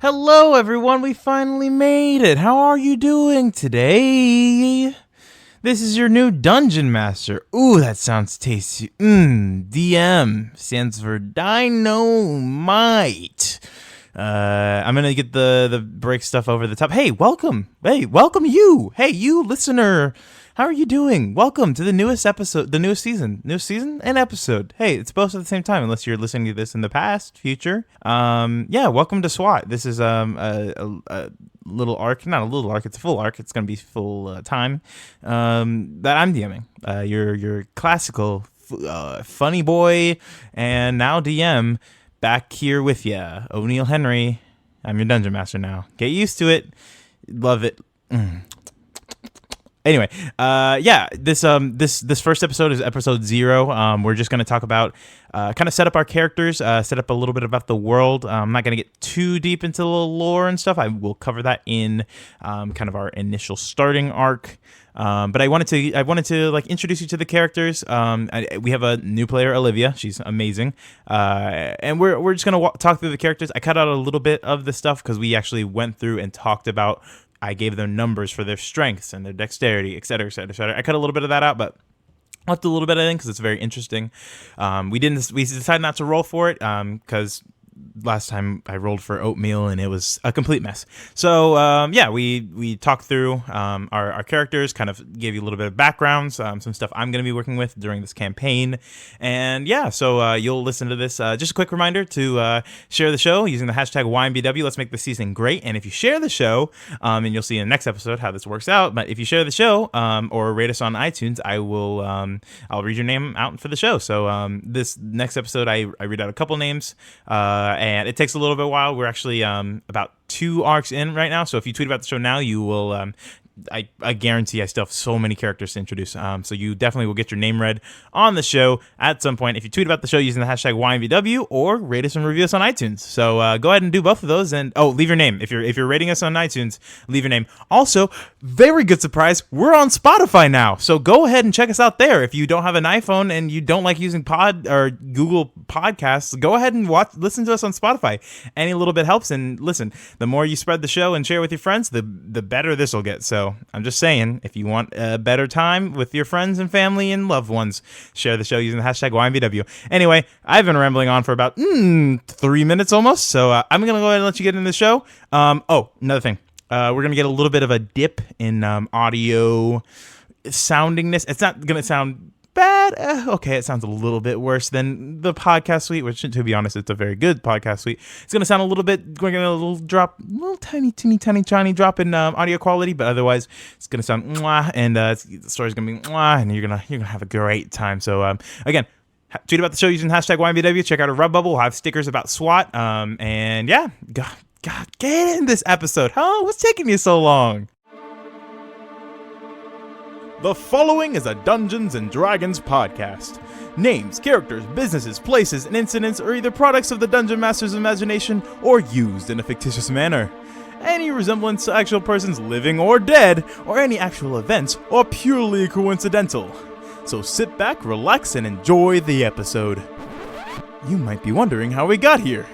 Hello, everyone. We finally made it. How are you doing today? This is your new Dungeon Master. Ooh, that sounds tasty. DM stands for Dynamite. I'm going to get the break stuff over the top. Hey, welcome. Hey, welcome you. Hey, you listener. How are you doing? Welcome to the newest episode, the newest season and episode. Hey, it's both at the same time, unless you're listening to this in the past, future. Welcome to SWAT. This is a little arc, not a little arc. It's a full arc. It's gonna be full time. That I'm DMing. Your classical funny boy and now DM back here with ya, O'Neil Henry. I'm your dungeon master now. Get used to it. Love it. Anyway, this first episode is episode 0. We're just going to talk about, kind of set up our characters, set up a little bit about the world. I'm not going to get too deep into the lore and stuff. I will cover that in kind of our initial starting arc. But I wanted to like introduce you to the characters. We have a new player, Olivia. She's amazing. And we're just going to talk through the characters. I cut out a little bit of the stuff because we actually went through and talked about. I gave them numbers for their strengths and their dexterity, et cetera, et cetera, et cetera. I cut a little bit of that out, but left a little bit in because it's very interesting. We decided not to roll for it because last time I rolled for oatmeal and it was a complete mess. So we talked through our characters, kind of gave you a little bit of backgrounds, some stuff I'm going to be working with during this campaign, and so you'll listen to this. Just a quick reminder to share the show using the hashtag YMBW. Let's make this season great. And if you share the show, and you'll see in the next episode how this works out. But if you share the show or rate us on iTunes, I'll read your name out for the show. So this next episode, I read out a couple names. And it takes a little bit while. We're actually about 2 arcs in right now. So if you tweet about the show now, you will. I guarantee I still have so many characters to introduce. So you definitely will get your name read on the show at some point if you tweet about the show using the hashtag YMVW or rate us and review us on iTunes. So go ahead and do both of those. And leave your name. If you're rating us on iTunes, leave your name. Also, very good surprise, we're on Spotify now. So go ahead and check us out there. If you don't have an iPhone and you don't like using Pod or Google Podcasts, go ahead and listen to us on Spotify. Any little bit helps. And listen, the more you spread the show and share with your friends, the better this will get. So I'm just saying, if you want a better time with your friends and family and loved ones, share the show using the hashtag YMVW. Anyway, I've been rambling on for about 3 minutes almost, so I'm going to go ahead and let you get into the show. Another thing. We're going to get a little bit of a dip in audio soundingness. It's not going to sound bad. Okay, it sounds a little bit worse than the podcast suite, which, to be honest, it's a very good podcast suite. It's going to sound a little bit, we're going to little tiny drop in audio quality, but otherwise it's going to sound mwah, and the story's going to be mwah, and you're going to have a great time. So again, tweet about the show using hashtag YMBW. Check out our Rub Bubble. We'll have stickers about SWAT. And yeah, God, get in this episode. Huh? What's taking you so long? The following is a Dungeons & Dragons podcast. Names, characters, businesses, places, and incidents are either products of the Dungeon Master's imagination or used in a fictitious manner. Any resemblance to actual persons living or dead, or any actual events, are purely coincidental. So sit back, relax, and enjoy the episode. You might be wondering how we got here.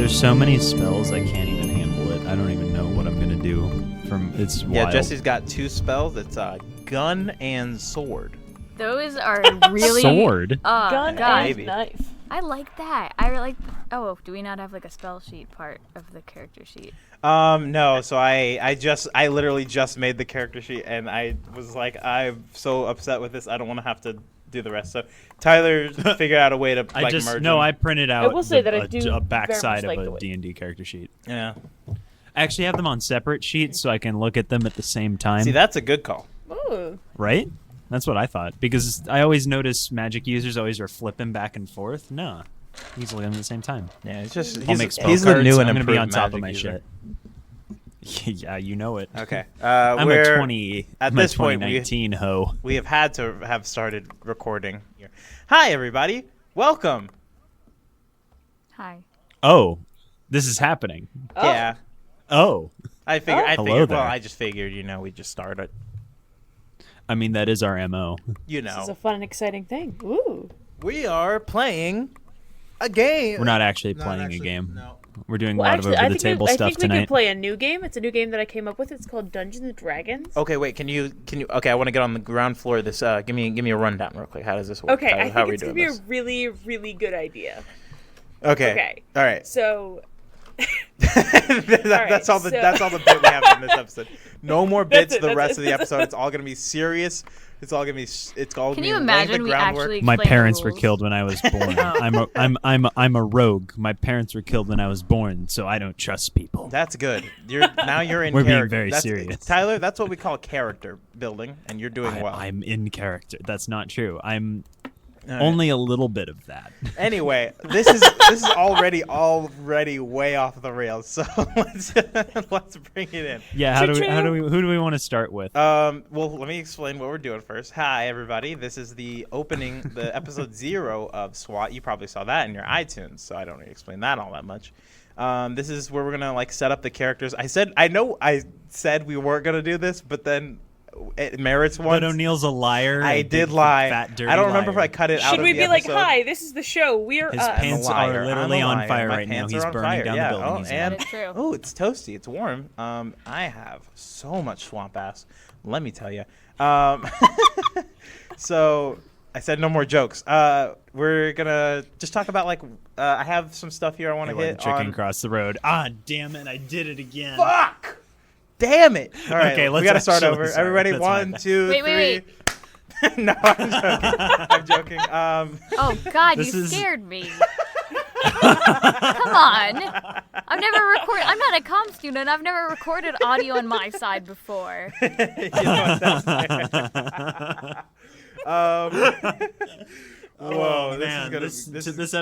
So many spells I can't even handle it. I don't even know what I'm gonna do. It's wild. Yeah, Jesse's got 2 spells. It's gun and sword. Those are really sword. Gun and knife. I like that. I like. Oh, do we not have like a spell sheet part of the character sheet? No. So I literally just made the character sheet, and I was like, I'm so upset with this. I don't want to have to do the rest. So Tyler figured out a way to merge them. I printed out I will say that I do a backside very much of like a D&D character sheet. Yeah. I actually have them on separate sheets so I can look at them at the same time. See, that's a good call. Ooh. Right? That's what I thought. Because I always notice magic users always are flipping back and forth. No. He's looking at them at the same time. Yeah, it's just I'll make spell he's the cards. new and I'm gonna be on improved top of magic my user. shit. Yeah, you know it. Okay. I'm we're, a 20. at I'm a this point, 2019 hoe. we have had to have started recording here. Hi, everybody. Welcome. Hi. Oh, this is happening. Oh. Yeah. Oh. I figured. Oh. I Hello figured. there. Well, I just figured. We just started. I mean, that is our MO. You This is know, a fun and exciting thing. Ooh. we are playing a game. We're not actually Not playing actually, a game. No. We're doing Well, a lot actually, of over-the-table I stuff think we tonight. could play a new game. It's a new game that I came up with. It's called Dungeons and Dragons. Okay, wait. Can you? Okay, I want to get on the ground floor of this. Give me a rundown real quick. How does this work? Okay, I how are think we it's gonna doing be this? a really, really good idea. Okay. Okay. All right. So, That's all the so- that's all the bit we have in this episode. No more That's bits it, the that's rest it. of the episode. It's all gonna be serious. It's all gonna be. It's all. Can gonna you be laying imagine the we groundwork. actually My explain the parents were rules? killed when I was born. I'm a rogue. My parents were killed when I was born, so I don't trust people. That's good. You're in. We're being character. very That's, serious. Tyler. That's what we call character building, and you're doing well. I'm in character. That's not true. I'm All right. only a little bit of that. Anyway, this is already way off the rails. So let's bring it in. Yeah. Who do we want to start with? Well, let me explain what we're doing first. Hi, everybody. This is the episode 0 of SWAT. You probably saw that in your iTunes, so I don't need to explain that all that much. This is where we're gonna set up the characters. I said we weren't gonna do this, but then it merits one. But O'Neill's a liar. I a did big, lie. Fat, dirty I don't remember liar. if I cut it out should of we the be like, episode. "Hi, this is the show. We're His us." pants I'm a liar. are literally I'm a on liar. fire My right now. pants He's are on burning fire. down Yeah. the building. Oh, He's and in. That is true. oh, it's toasty. It's warm. I have so much swamp ass. Let me tell you. So I said no more jokes. We're gonna just talk about I have some stuff here I want Hey, to let hit the chicken on. cross the road. Ah, damn it! I did it again. Fuck! Damn it! All right, Okay, we let's gotta start actually over. start. Everybody, That's my 1, bad. 2, Wait, 3. wait, No, I'm joking. I'm joking. Oh God, This you is- scared me. Come on. I've never recorded. I'm not a comm student. I've never recorded audio on my side before. You know what, that's fair. Whoa, Oh, man,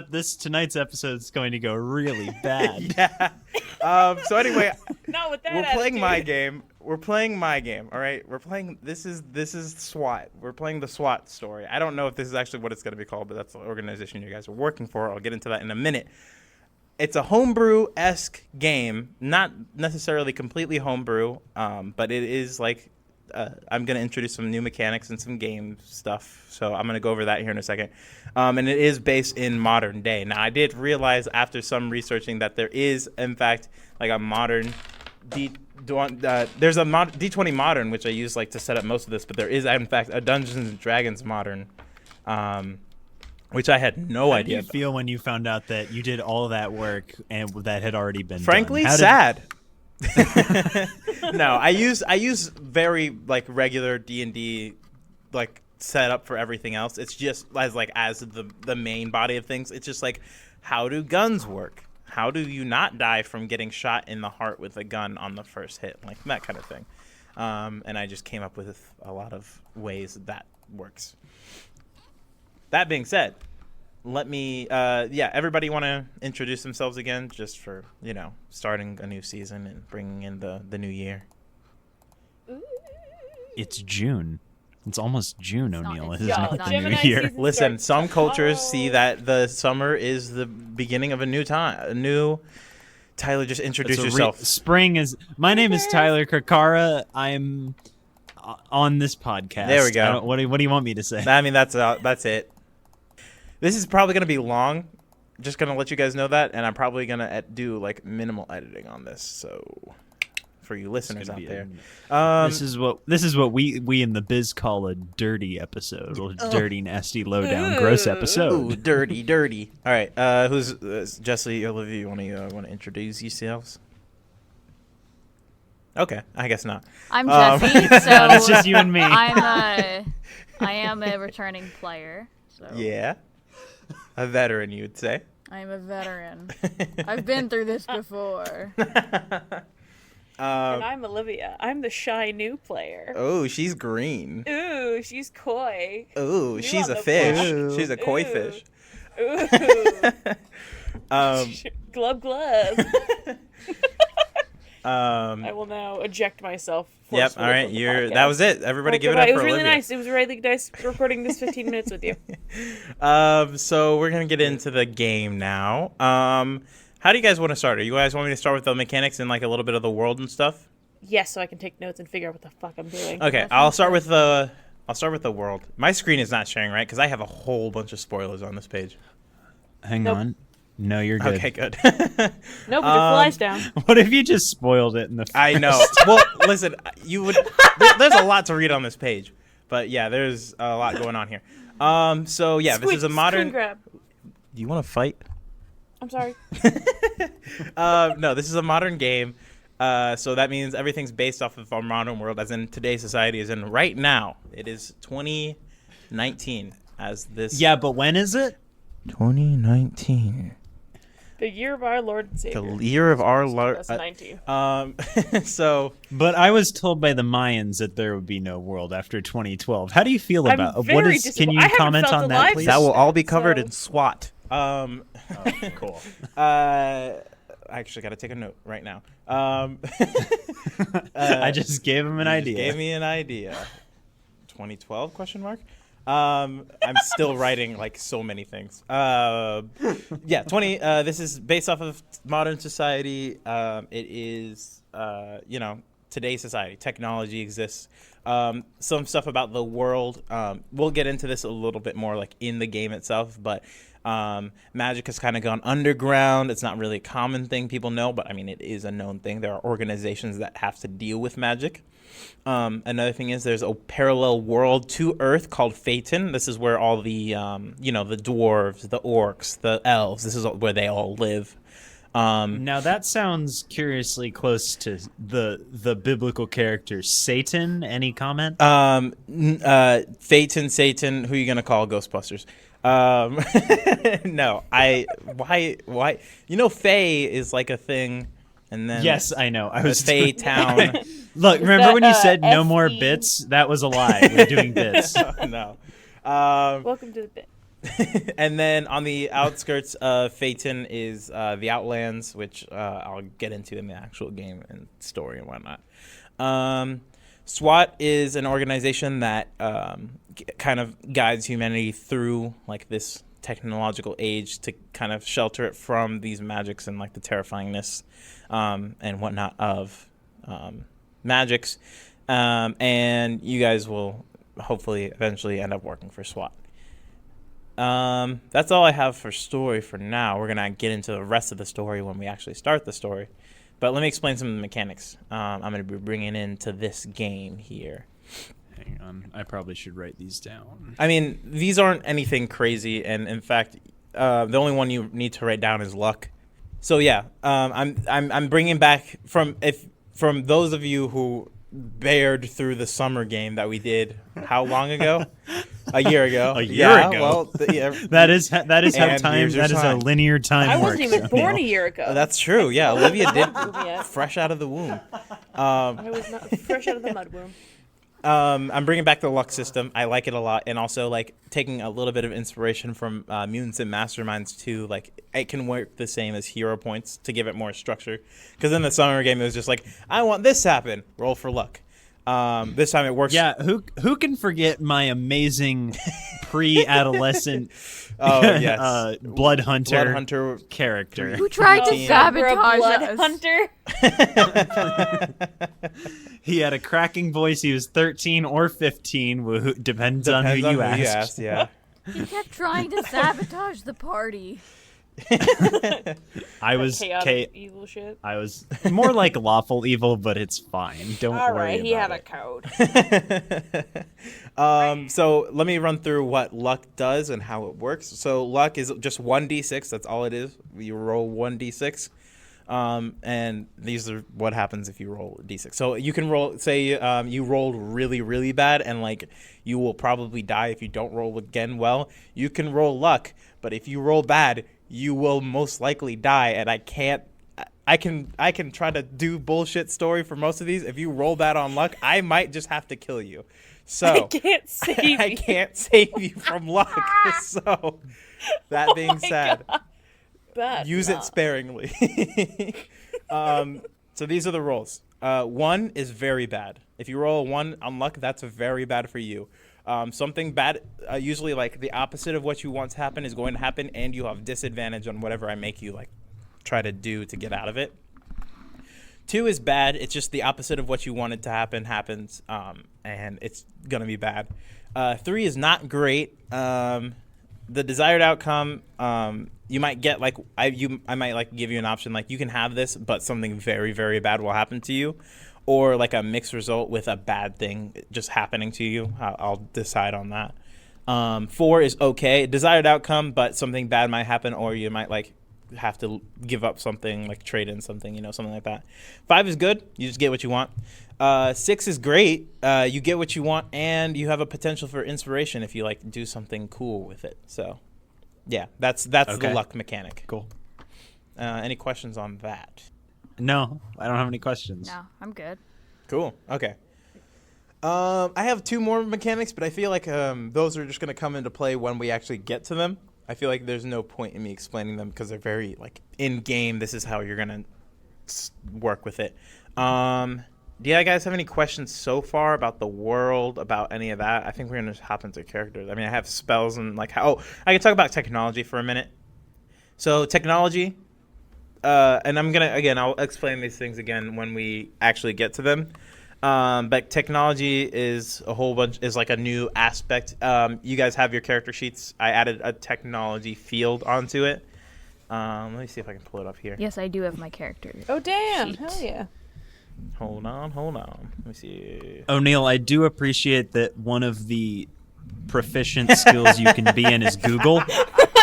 this tonight's episode is going to go really bad. yeah. So anyway, Not with that. we're playing my attitude. game. We're playing my game. All right. We're playing. This is SWAT. We're playing the SWAT story. I don't know if this is actually what it's going to be called, but that's the organization you guys are working for. I'll get into that in a minute. It's a homebrew-esque game, not necessarily completely homebrew, but it is I'm going to introduce some new mechanics and some game stuff, so I'm going to go over that here in a second. And it is based in modern day. Now, I did realize after some researching that there is, in fact, a modern there's a D20 modern, which I use to set up most of this, but there is, in fact, a Dungeons and Dragons modern, which I had no How idea did you feel when you found out that you did all that work and that had already been Frankly, done? sad. No, I use very regular D&D setup for everything else. It's just as the main body of things. It's just how do guns work? How do you not die from getting shot in the heart with a gun on the first hit? That kind of thing. And I just came up with a lot of ways that works. That being said, let me everybody want to introduce themselves again, just for starting a new season and bringing in the new year. It's June. It's almost June, It's not- O'Neill. it's It is not not the new Gemini year. season Listen, starts some cultures see tomorrow. that the summer is the beginning of a new time. Tyler, just introduce It's a yourself. Spring is. My name is Tyler Kakara. I'm on this podcast. There we go. I don't- What do you want me to say? I mean, that's it. This is probably gonna be long. Just gonna let you guys know that, and I'm probably gonna do minimal editing on this. So, for you listeners out there, This is what we in the biz call a dirty episode, a dirty, nasty, low down, gross ooh, episode. dirty. All right, who's Jesse, Olivia? You want to introduce yourselves? Okay, I guess not. I'm Um, Jesse, so It's just you and me. I am a returning player. So Yeah, a veteran, you would say. I'm a veteran. I've been through this before. Olivia. I'm the shy new player. Oh, she's green. Ooh, she's coy. Ooh, New she's on a the fish. block. She's a koi Ooh. fish. Ooh. Glub glub. Um, I will now eject myself. Yep. forcefully All right. from the That podcast. was it. Everybody, Well, give it goodbye. up It for was really Olivia. nice. It was really nice recording this 15 minutes with you. So we're gonna get into the game now. How do you guys want to start? Do you guys want me to start with the mechanics and like a little bit of the world and stuff? Yes, so I can take notes and figure out what the fuck I'm doing. Okay, I'll start with the world. My screen is not sharing, right? Because I have a whole bunch of spoilers on this page. Hang Nope. on. No, you're good. Okay, good. No, put your flies down. What if you just spoiled it in the I know. Well, listen, you would. There's a lot to read on this page, but yeah, there's a lot going on here. So yeah, this is a modern. Screen grab. Do you want to fight? I'm sorry. No, this is a modern game. So that means everything's based off of our modern world, as in today's society is in right now. It is 2019 as this. Yeah, but when is it? 2019. The year of our Lord and The Savior. year of our Lord. 2019. So But I was told by the Mayans that there would be no world after 2012. How do you feel I'm about what very is? Can you I haven't comment felt on that, alive please? that will all be covered So- in SWAT. Cool. I actually got to take a note right now. I just gave him an You just idea. gave me an idea. 2012 question mark. I'm still writing like so many things. Yeah, 20. This is based off of modern society. It is today's society. Technology exists. Some stuff about the world. We'll get into this a little bit more like in the game itself, but magic has kind of gone underground. It's not really a common thing people know, but I mean it is a known thing. There are organizations that have to deal with magic. Another thing is there's a parallel world to Earth called Phaeton. This is where all the the dwarves, the orcs, the elves. This is where they all live. Now that sounds curiously close to the biblical character Satan. Any comment? Phaeton, Satan. Who are you gonna call Ghostbusters? No, why? Fae is like a thing, and then Yes, I know. I was Fae Town. Look, remember that, when you said no SE? more bits? That was a lie. We're doing bits. No. Welcome to the bit. And then on the outskirts of Phaeton is the Outlands, which I'll get into in the actual game and story and whatnot. SWAT is an organization that kind of guides humanity through like this technological age to kind of shelter it from these magics and like the terrifyingness and whatnot of magics. And you guys will hopefully eventually end up working for SWAT. That's all I have for story for now. We're gonna get into the rest of the story when we actually start the story, but let me explain some of the mechanics I'm gonna be bringing into this game here. Hang on. I probably should write these down. I mean, these aren't anything crazy, and in fact, the only one you need to write down is luck. So yeah, I'm bringing back from those of you who bared through the summer game that we did how long ago? A year ago. A year ago. Well, That is how And time. here's your That is time. a linear time. I wasn't works, even born a Neil. year ago. that's true. Yeah, Olivia did Yeah. fresh out of the womb. I was not fresh out of the mud womb. I'm bringing back the luck system. I like it a lot, and also like taking a little bit of inspiration from Mutants and Masterminds too. Like it can work the same as hero points to give it more structure. Because in the summer game, it was just like, I want this to happen. Roll for luck. This time it works. Yeah, who can forget my amazing pre-adolescent Oh yes. blood hunter Blood Hunter. character? Who tried to Routine. You're a sabotage blood us? hunter. He had a cracking voice. He was 13 or 15. Depends on who you ask. Yeah. He kept trying to sabotage the party. I was chaotic evil shit. I was more like lawful evil, but it's fine. Don't All worry right, he had about a it. code. So let me run through what luck does and how it works. So luck is just 1d6. That's all it is. You roll 1d6. And these are what happens if you roll a d6. So you can roll, say you rolled really, really bad, and like you will probably die if you don't roll again well. You can roll luck, but if you roll bad, you will most likely die, and I can't I can try to do bullshit story for most of these. If you roll that on luck, I might just have to kill you. So I can't save I you. can't save you from luck. So that being said, Bad use luck. it sparingly. So these are the rolls. 1 is very bad. If you roll a 1 on luck, that's very bad for you. Something bad, usually like the opposite of what you want to happen is going to happen, and you have disadvantage on whatever I make you like try to do to get out of it. 2 is bad. It's just the opposite of what you wanted to happen happens, and it's gonna be bad. 3 is not great. The desired outcome, you might get like I might like give you an option like you can have this, but something very, very bad will happen to you, or like a mixed result with a bad thing just happening to you. I'll decide on that. 4 is okay, desired outcome, but something bad might happen, or you might like have to give up something, like trade in something, something like that. 5 is good, you just get what you want. 6 is great, you get what you want, and you have a potential for inspiration if you like do something cool with it. So yeah, that's Okay. the luck mechanic. Cool. Any questions on that? No, I don't have any questions. No, I'm good. Cool. Okay. I have 2 more mechanics, but I feel like those are just going to come into play when we actually get to them. I feel like there's no point in me explaining them because they're very like in game. This is how you're going to work with it. Do you guys have any questions so far about the world, about any of that? I think we're going to hop into characters. I mean, I have spells and like how I can talk about technology for a minute. So technology, and I'm going to, again, I'll explain these things again when we actually get to them. But technology is a whole bunch, is like a new aspect. You guys have your character sheets. I added a technology field onto it. Let me see if I can pull it up here. Yes, I do have my character. Oh damn! Sheet. Hell yeah! Hold on. Let me see. O'Neill, I do appreciate that one of the proficient skills you can be in is Google.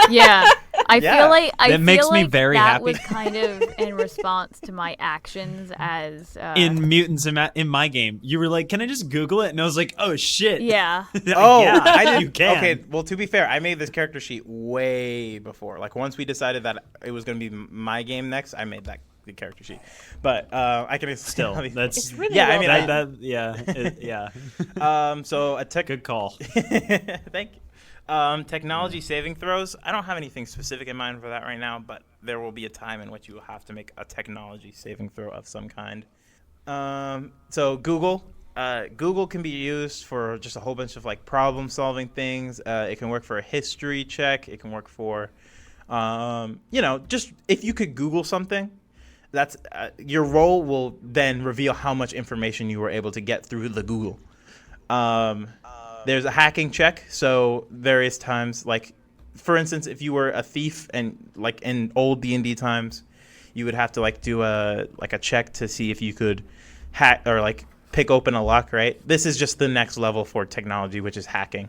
Yeah. I Yeah. feel like That makes me like very that happy. was kind of in response to my actions as In Mutants in my game, you were like, "Can I just Google it?" And I was like, "Oh shit!" yeah. Oh, yeah, I did. you can. Okay, well, to be fair, I made this character sheet way before. Like once we decided that it was going to be my game next, I made the character sheet. But I can Still, that's It's really Yeah, I well mean, done. yeah. so a tech. Good call. Thank you. Technology saving throws. I don't have anything specific in mind for that right now, but there will be a time in which you will have to make a technology saving throw of some kind. So Google. Google can be used for just a whole bunch of like problem solving things. It can work for a history check. It can work for, just if you could Google something, that's your role will then reveal how much information you were able to get through the Google. There's a hacking check, so there is times like, for instance, if you were a thief and like in old D&D times, you would have to like do a check to see if you could hack or like pick open a lock, right? This is just the next level for technology, which is hacking.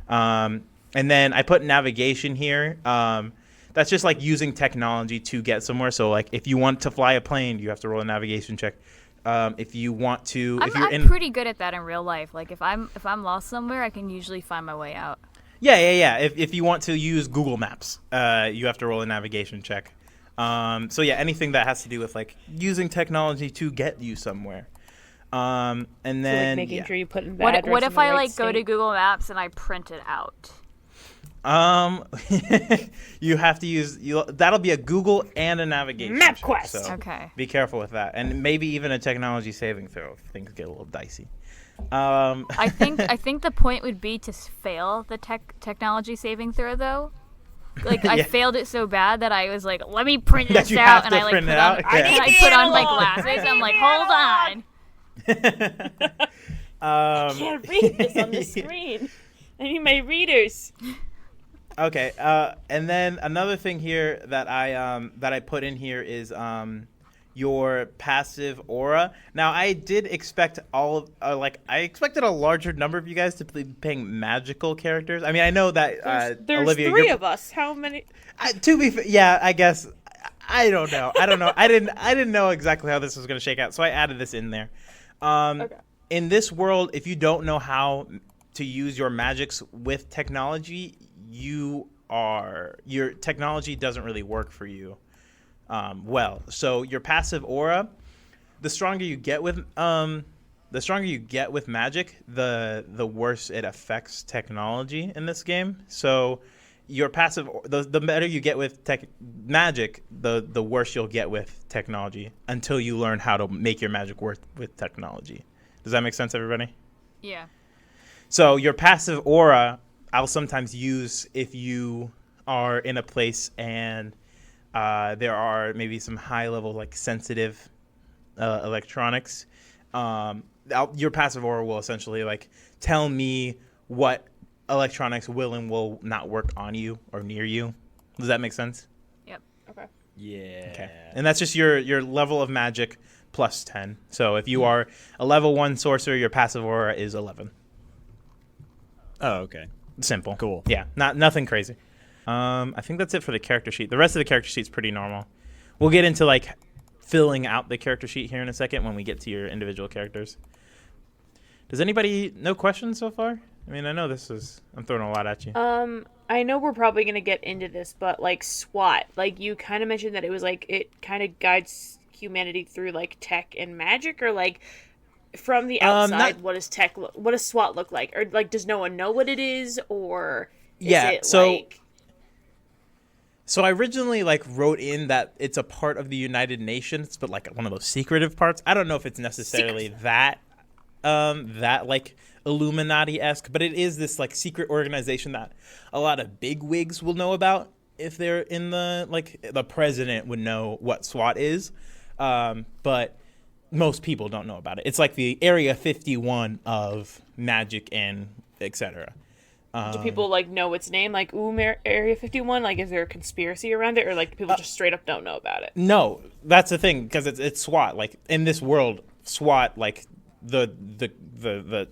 And then I put navigation here. That's just like using technology to get somewhere. So like if you want to fly a plane, you have to roll a navigation check. If you want to, if you're I'm in, pretty good at that in real life. Like if I'm lost somewhere, I can usually find my way out. yeah. If you want to use Google Maps, you have to roll a navigation check. So yeah, anything that has to do with like using technology to get you somewhere. And So, like then making yeah. sure you put in the What address if in the I right like go to state. Google Maps and I print it out? You have to use that'll be a Google and a navigation check, MapQuest. so Okay. be careful with that, and maybe even a technology saving throw if things get a little dicey. I think the point would be to fail the technology saving throw though. Like I Yeah. failed it so bad that I was like, let me print That this you out, have and to I like print put it on out? Yeah. and I put on my glasses. I'm like, hold on. Can't read this on the screen. I need my readers. Okay, and then another thing here that I put in here is your passive aura. Now I did expect I expected a larger number of you guys to be playing magical characters. I mean, I know that There's Olivia, 3 you're- of us. How many? to be fair, yeah, I guess I don't know. I didn't know exactly how this was going to shake out, so I added this in there. Okay. In this world, if you don't know how to use your magics with technology, your technology doesn't really work for you. well. So your passive aura, the stronger you get with magic, the worse it affects technology in this game. So your passive, the better you get with magic, the worse you'll get with technology until you learn how to make your magic work with technology. Does that make sense, everybody? Yeah. So your passive aura, I'll sometimes use if you are in a place and there are maybe some high level like sensitive electronics. Your passive aura will essentially like tell me what electronics will and will not work on you or near you. Does that make sense? Yep. Okay. Yeah. Okay. And that's just your level of magic plus 10. So if you are a level 1 sorcerer, your passive aura is 11. Oh, okay. Simple. Cool. Yeah, nothing crazy. I think that's it for the character sheet. The rest of the character sheet's pretty normal. We'll get into like filling out the character sheet here in a second when we get to your individual characters. Does anybody no questions so far? I mean, I know I'm throwing a lot at you. I know we're probably gonna get into this, but like SWAT, like you kind of mentioned that it was like it kind of guides humanity through like tech and magic, or like from the outside, what does SWAT look like, or like does no one know what it is, or is it like... So I originally like wrote in that it's a part of the United Nations, but like one of those secretive parts. I don't know if it's necessarily that like Illuminati-esque, but it is this like secret organization that a lot of bigwigs will know about if they're in the president would know what SWAT is, but most people don't know about it. It's like the Area 51 of magic and etc. Do people like know its name? Like, Area 51? Like, is there a conspiracy around it, or like people just straight up don't know about it? No, that's the thing, because it's SWAT. Like in this world, SWAT, like the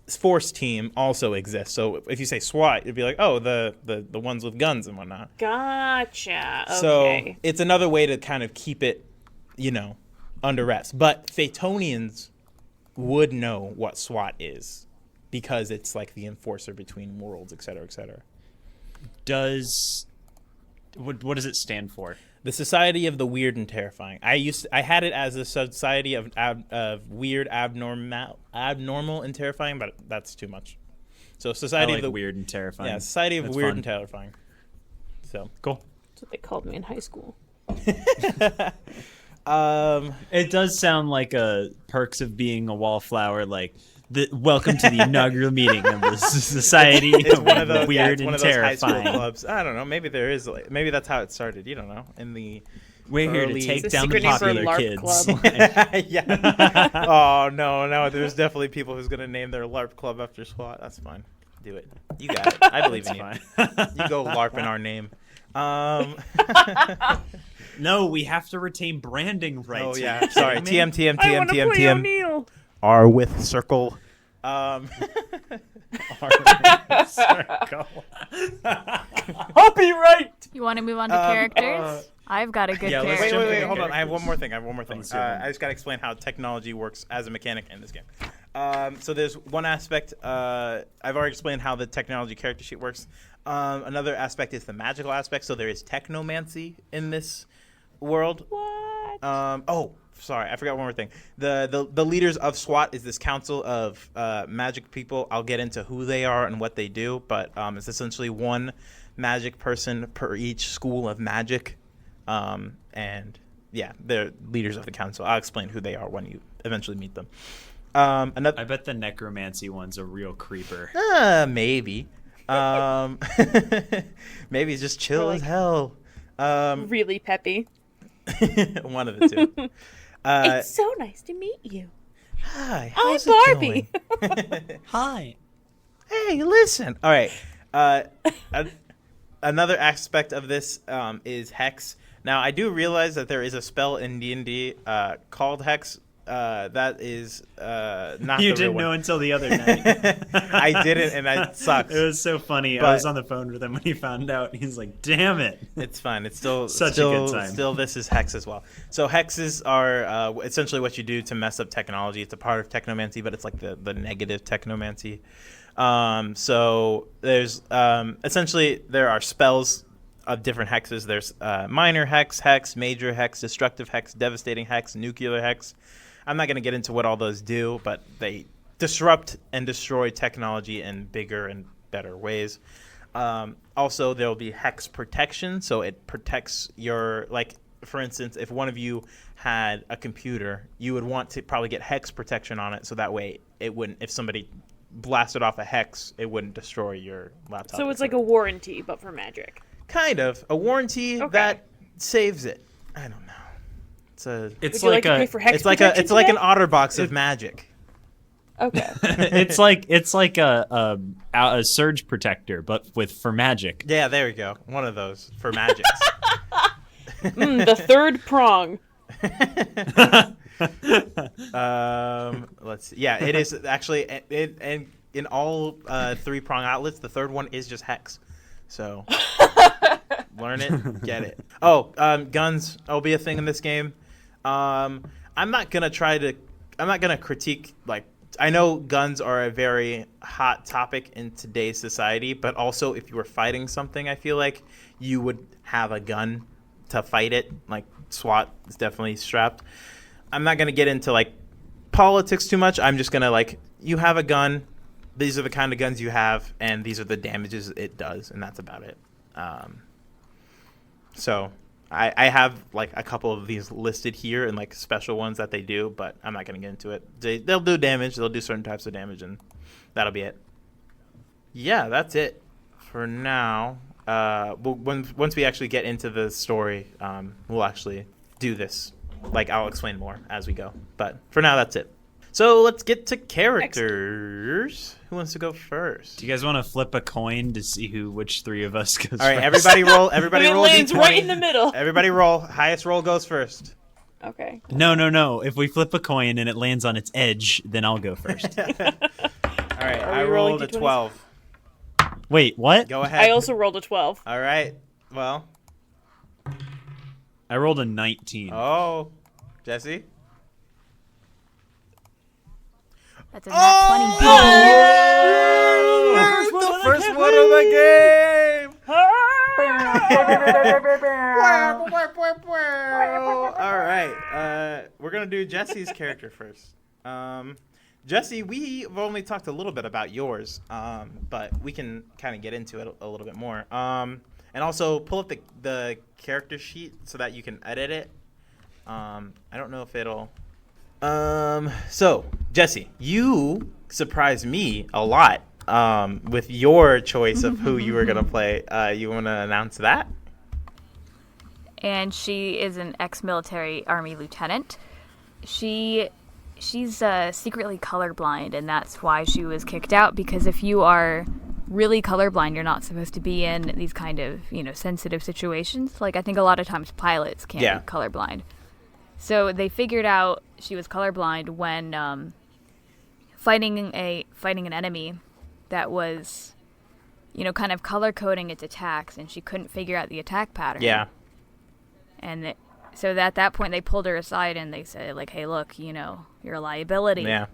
force team also exists. So if you say SWAT, it'd be like, oh, the ones with guns and whatnot. Gotcha. Okay. So it's another way to kind of keep it, under wraps. But Phaetonians would know what SWAT is, because it's like the enforcer between worlds, et cetera, et cetera. What does it stand for? The Society of the Weird and Terrifying. I had it as a Society of Weird, Abnormal, and Terrifying, but that's too much. So Society I like of the Weird and Terrifying. Yeah, Society of That's Weird fun. and Terrifying. So Cool. That's what they called me in high school. It does sound like a perks of being a wallflower, like welcome to the inaugural meeting of the Society it's of one of those Weird one and of those high school Terrifying. clubs. I don't know. Maybe there is. Maybe that's how it started. You don't know. In the We're here to early- take It's a down the secret name for a popular LARP kids. club. yeah. Oh no. There's definitely people who's gonna name their LARP club after SWAT. That's fine. Do it. You got it. I believe in you. You go LARP in our name. No, we have to retain branding rights. Oh Are yeah. you Sorry. kidding me? TM. O'Neill. R with circle. Circle. Copyright. You want to move on to characters? I've got a good yeah, let's character. jump Wait, into hold on. I have one more thing. Thanks, Evan. I just got to explain how technology works as a mechanic in this game. So there's one aspect. I've already explained how the technology character sheet works. Another aspect is the magical aspect. So there is technomancy in this world. What? Oh, sorry. I forgot one more thing. The leaders of SWAT is this council of magic people. I'll get into who they are and what they do, but it's essentially one magic person per each school of magic. And yeah, they're leaders of the council. I'll explain who they are when you eventually meet them. I bet the necromancy one's a real creeper. Maybe. Maybe it's just chill as hell. Really peppy. One of the two. It's so nice to meet you. Hi, I'm how's it Barbie. going? Hi. Hey, listen. All right. Another aspect of this is Hex. Now, I do realize that there is a spell in D&D called Hex. That is not You the real didn't one. know until the other night. I didn't, and that sucks. It was so funny. I But- was on the phone with him when he found out. He's like, "Damn it!" It's fine. It's still Such a still, good time. Still, this is Hex as well. So Hexes are essentially what you do to mess up technology. It's a part of technomancy, but it's like the negative technomancy. So there's essentially there are spells of different hexes. There's minor hex, major hex, destructive hex, devastating hex, nuclear hex. I'm not going to get into what all those do, but they disrupt and destroy technology in bigger and better ways. Also, there will be hex protection, so it protects your, like, for instance, if one of you had a computer, you would want to probably get hex protection on it, so that way it wouldn't, if somebody blasted off a hex, it wouldn't destroy your laptop. So it's like a warranty, but for magic. Kind of. A warranty that saves it. I don't know. It's Would you like to pay a for hex it's like protection it's like an today? OtterBox of magic. Okay. it's like a surge protector, but for magic. Yeah, there you go. One of those for magics. The third prong. Let's see. Yeah, it is actually, and in all 3-prong outlets, the third one is just hex. So learn it, get it. Oh, guns will be a thing in this game. I'm not gonna critique, like, I know guns are a very hot topic in today's society, but also if you were fighting something, I feel like you would have a gun to fight it. Like SWAT is definitely strapped. I'm not going to get into like politics too much. I'm just going to, like, you have a gun. These are the kind of guns you have, and these are the damages it does, and that's about it. So I have like a couple of these listed here and like special ones that they do, but I'm not going to get into it. They'll do damage. They'll do certain types of damage, and that'll be it. Yeah, that's it for now. Once we actually get into the story, we'll actually do this. Like, I'll explain more as we go. But for now, that's it. So let's get to characters. Who wants to go first? Do you guys want to flip a coin to see which three of us goes All right, first? everybody roll. Everybody It roll. lands D20. right in the middle. Everybody roll. Highest roll goes first. Okay. No. If we flip a coin and it lands on its edge, then I'll go first. All right, I we rolling rolled a D20s? 12. Wait, what? Go ahead. I also rolled a 12. All right. Well. I rolled a 19. Oh, Jesse. That's a nat 20. The first one of the game. All right. We're gonna do Jesse's character first. Jesse, we've only talked a little bit about yours, but we can kind of get into it a little bit more. And also pull up the character sheet so that you can edit it. I don't know if it'll. So Jesse, you surprised me a lot with your choice of who you were gonna play. You want to announce that? And she is an ex-military army lieutenant. She's secretly colorblind, and that's why she was kicked out, because if you are really colorblind, you're not supposed to be in these kind of, sensitive situations. Like, I think a lot of times pilots can't be colorblind. So they figured out she was colorblind when fighting an enemy that was, kind of color coding its attacks, and she couldn't figure out the attack pattern. Yeah. And so at that point, they pulled her aside and they said, like, "Hey, look, you're a liability." Yeah.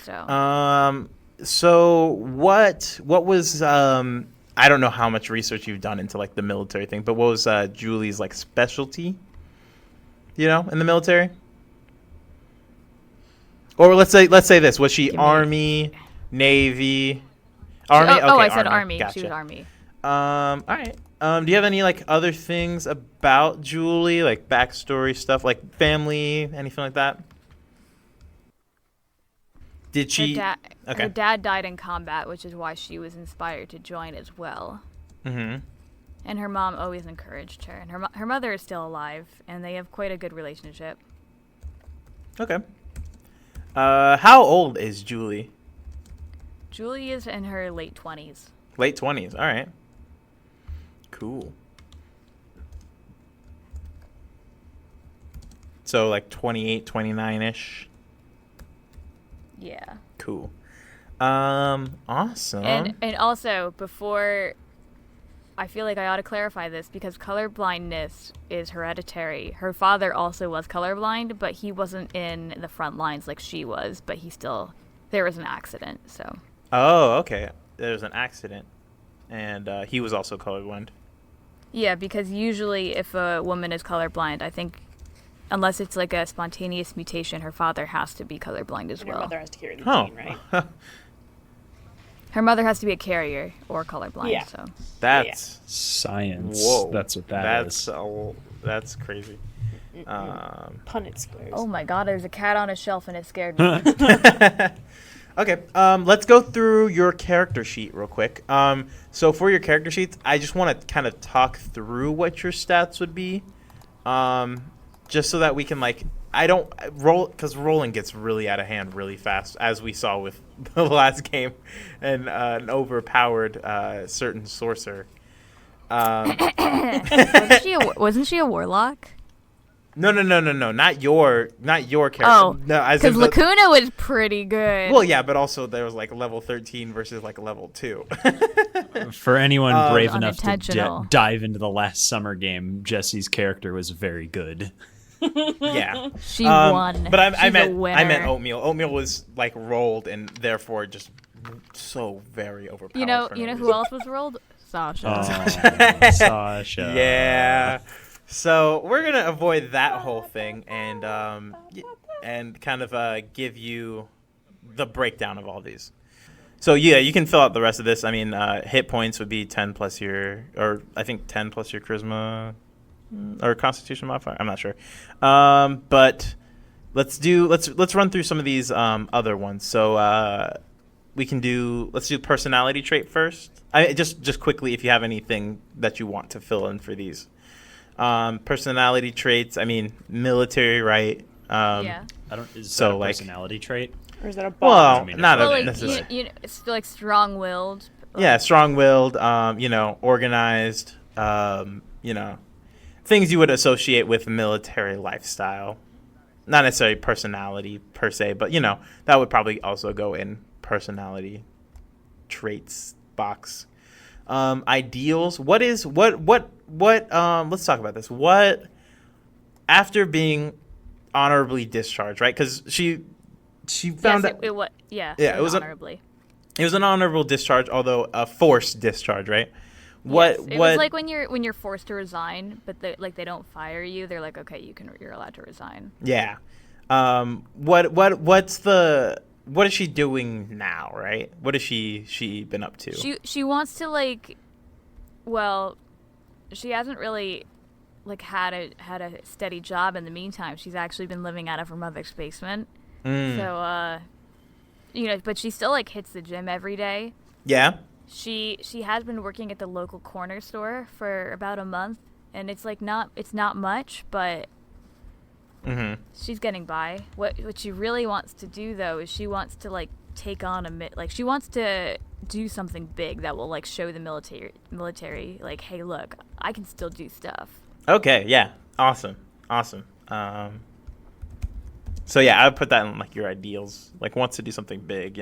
So. So what was I don't know how much research you've done into like the military thing, but what was Julie's like specialty? In the military? Or let's say this: was she Army, Navy? Army. I said Army. Gotcha. She was Army. All right. Do you have any like other things about Julie, like backstory stuff, like family, anything like that? Did she? Her dad died in combat, which is why she was inspired to join as well. Mm-hmm. And her mom always encouraged her. And her mother is still alive, and they have quite a good relationship. Okay. How old is Julie? Julie is in her late 20s. Late 20s. All right. Cool. So like 28, 29-ish. Yeah. Cool. Awesome. And also, before, I feel like I ought to clarify this, because colorblindness is hereditary. Her father also was colorblind, but he wasn't in the front lines like she was, but there was an accident, so. Oh, okay. There was an accident, and he was also colorblind. Yeah, because usually if a woman is colorblind, I think, unless it's like a spontaneous mutation, her father has to be colorblind as And her well. mother has to carry the Oh. gene, right? Her mother has to be a carrier or colorblind. Yeah. So That's Science. whoa. That's what That's is. that's crazy. Punnett squares. oh my God, there's a cat on a shelf and it scared me. Okay, let's go through your character sheet real quick. So for your character sheets, I just want to kind of talk through what your stats would be, just so that we can I don't roll because rolling gets really out of hand really fast, as we saw with the last game, and an overpowered certain sorcerer. Wasn't she a warlock? No, not your character. Oh, no, as because in the- Lacuna was pretty good. Well, yeah, but also there was level 13 versus level 2. For anyone brave enough to Unintentional. dive into the last summer game, Jesse's character was very good. Yeah. She won. But I She's a meant winner. Oatmeal. Oatmeal was rolled and therefore just so very overpowered. You know for no who reason. else was rolled? Sasha. Oh, Sasha. Yeah. So we're gonna avoid that whole thing and kind of give you the breakdown of all these. So yeah, you can fill out the rest of this. I mean, hit points would be 10 plus your, or I think 10 plus your charisma or Constitution modifier. I'm not sure. But let's run through some of these other ones. So let's do personality trait first. Just quickly, if you have anything that you want to fill in for these. Personality traits. I mean, military, right? Yeah. Is So, that a personality trait? Or is that a Well, bond? I mean, not Well, a like necessarily. it's like strong-willed. Yeah, strong-willed. Organized. Things you would associate with military lifestyle. Not necessarily personality per se, but that would probably also go in personality traits box. Ideals. Let's talk about this. What, after being honorably discharged, right? Because she found Yes, out it was. Yeah. Yeah, it was honorably. it was an honorable discharge, although a forced discharge, right? What Yes, it was like when you're forced to resign, but they don't fire you. They're like, okay, you're allowed to resign. Yeah. What is she doing now, right? What has she been up to? She wants to well, she hasn't really had a steady job in the meantime. She's actually been living out of her mother's basement. So but she still hits the gym every day. Yeah. She has been working at the local corner store for about a month, and it's not much, but she's getting by. What she really wants to do though is she wants to take on she wants to do something big that will show the military hey, look, I can still do stuff. Okay. Yeah. Awesome. So yeah, I would put that in your ideals. Wants to do something big,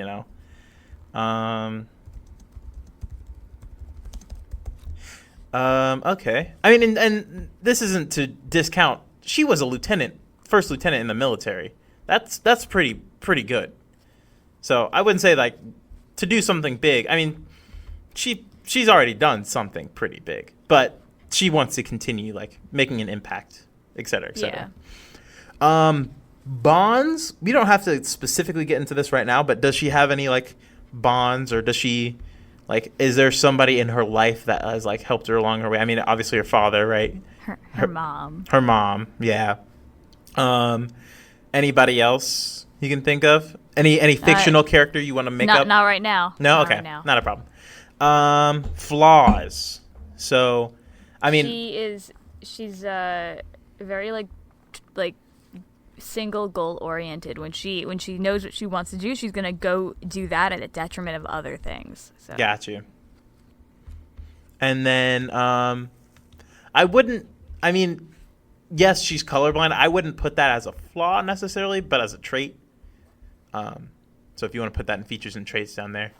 Okay. I mean, and this isn't to discount. She was a first lieutenant in the military. That's pretty good. So I wouldn't say to do something big. I mean, she's already done something pretty big, but she wants to continue making an impact, et cetera, et cetera. Yeah. Bonds. We don't have to specifically get into this right now, but does she have any bonds, or does she is there somebody in her life that has helped her along her way? I mean, obviously her father, right? Her mom. Her mom, yeah. Anybody else you can think of? Any fictional character you want to make up? Not right now. No, Not okay, right now. not a problem. Flaws. So, I mean, she's very single goal oriented. When she knows what she wants to do, she's gonna go do that at the detriment of other things. So. got you. And then I wouldn't. I mean, yes, she's colorblind. I wouldn't put that as a flaw necessarily, but as a trait. So if you want to put that in features and traits down there.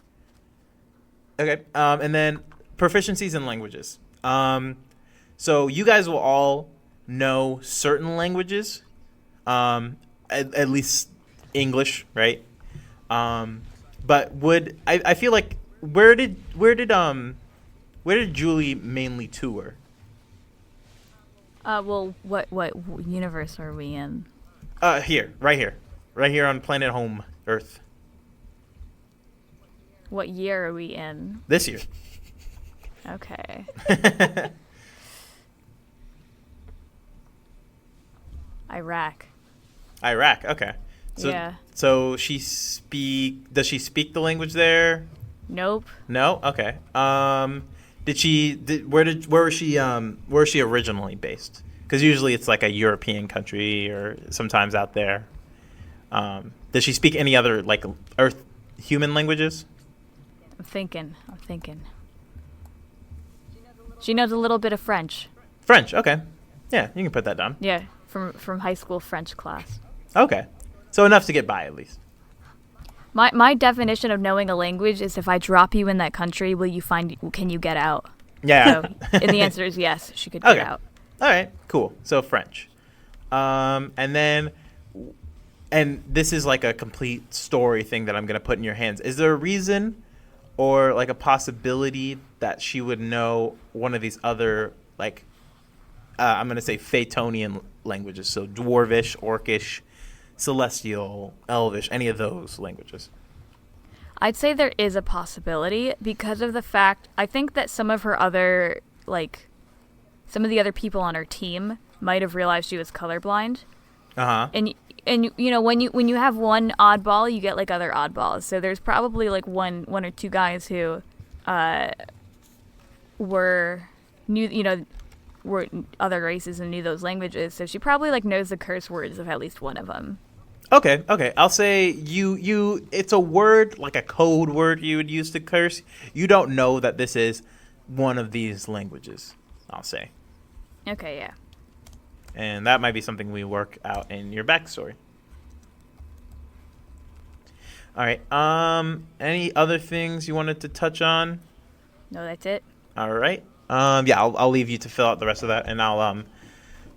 Okay. And then proficiencies in languages. So you guys will all know certain languages, at least English, right? But I feel where did Julie mainly tour? Well, what universe are we in? Here, right here on planet home, Earth. What year are we in? This year. Okay. Iraq. Iraq. Okay. So, Yeah. So does she speak the language there? Nope. No. Okay. Where was she originally based? Because usually it's like a European country or sometimes out there. Does she speak any other like Earth human languages? I'm thinking. She knows a little bit of French. French. Okay. Yeah, you can put that down. Yeah, from high school French class. Okay. So enough to get by at least. My definition of knowing a language is if I drop you in that country, can you get out? Yeah. So, and the answer is yes, she could get Okay. out. All right. Cool. So French. And this is like a complete story thing that I'm going to put in your hands. Is there a reason or like a possibility that she would know one of these other like I'm going to say Phaetonian languages, so Dwarvish, Orcish, Celestial, Elvish, any of those languages? I'd say there is a possibility because of the fact I think that some of the other people on her team might have realized she was colorblind. Uh-huh. And you know when you have one oddball, you get like other oddballs. So there's probably like one or two guys who were other races and knew those languages. So she probably like knows the curse words of at least one of them. Okay. I'll say you it's a word, like a code word you would use to curse. You don't know that this is one of these languages, I'll say. Okay, yeah. And that might be something we work out in your backstory. All right. Any other things you wanted to touch on? No, that's it. All right. Yeah, I'll leave you to fill out the rest of that, and I'll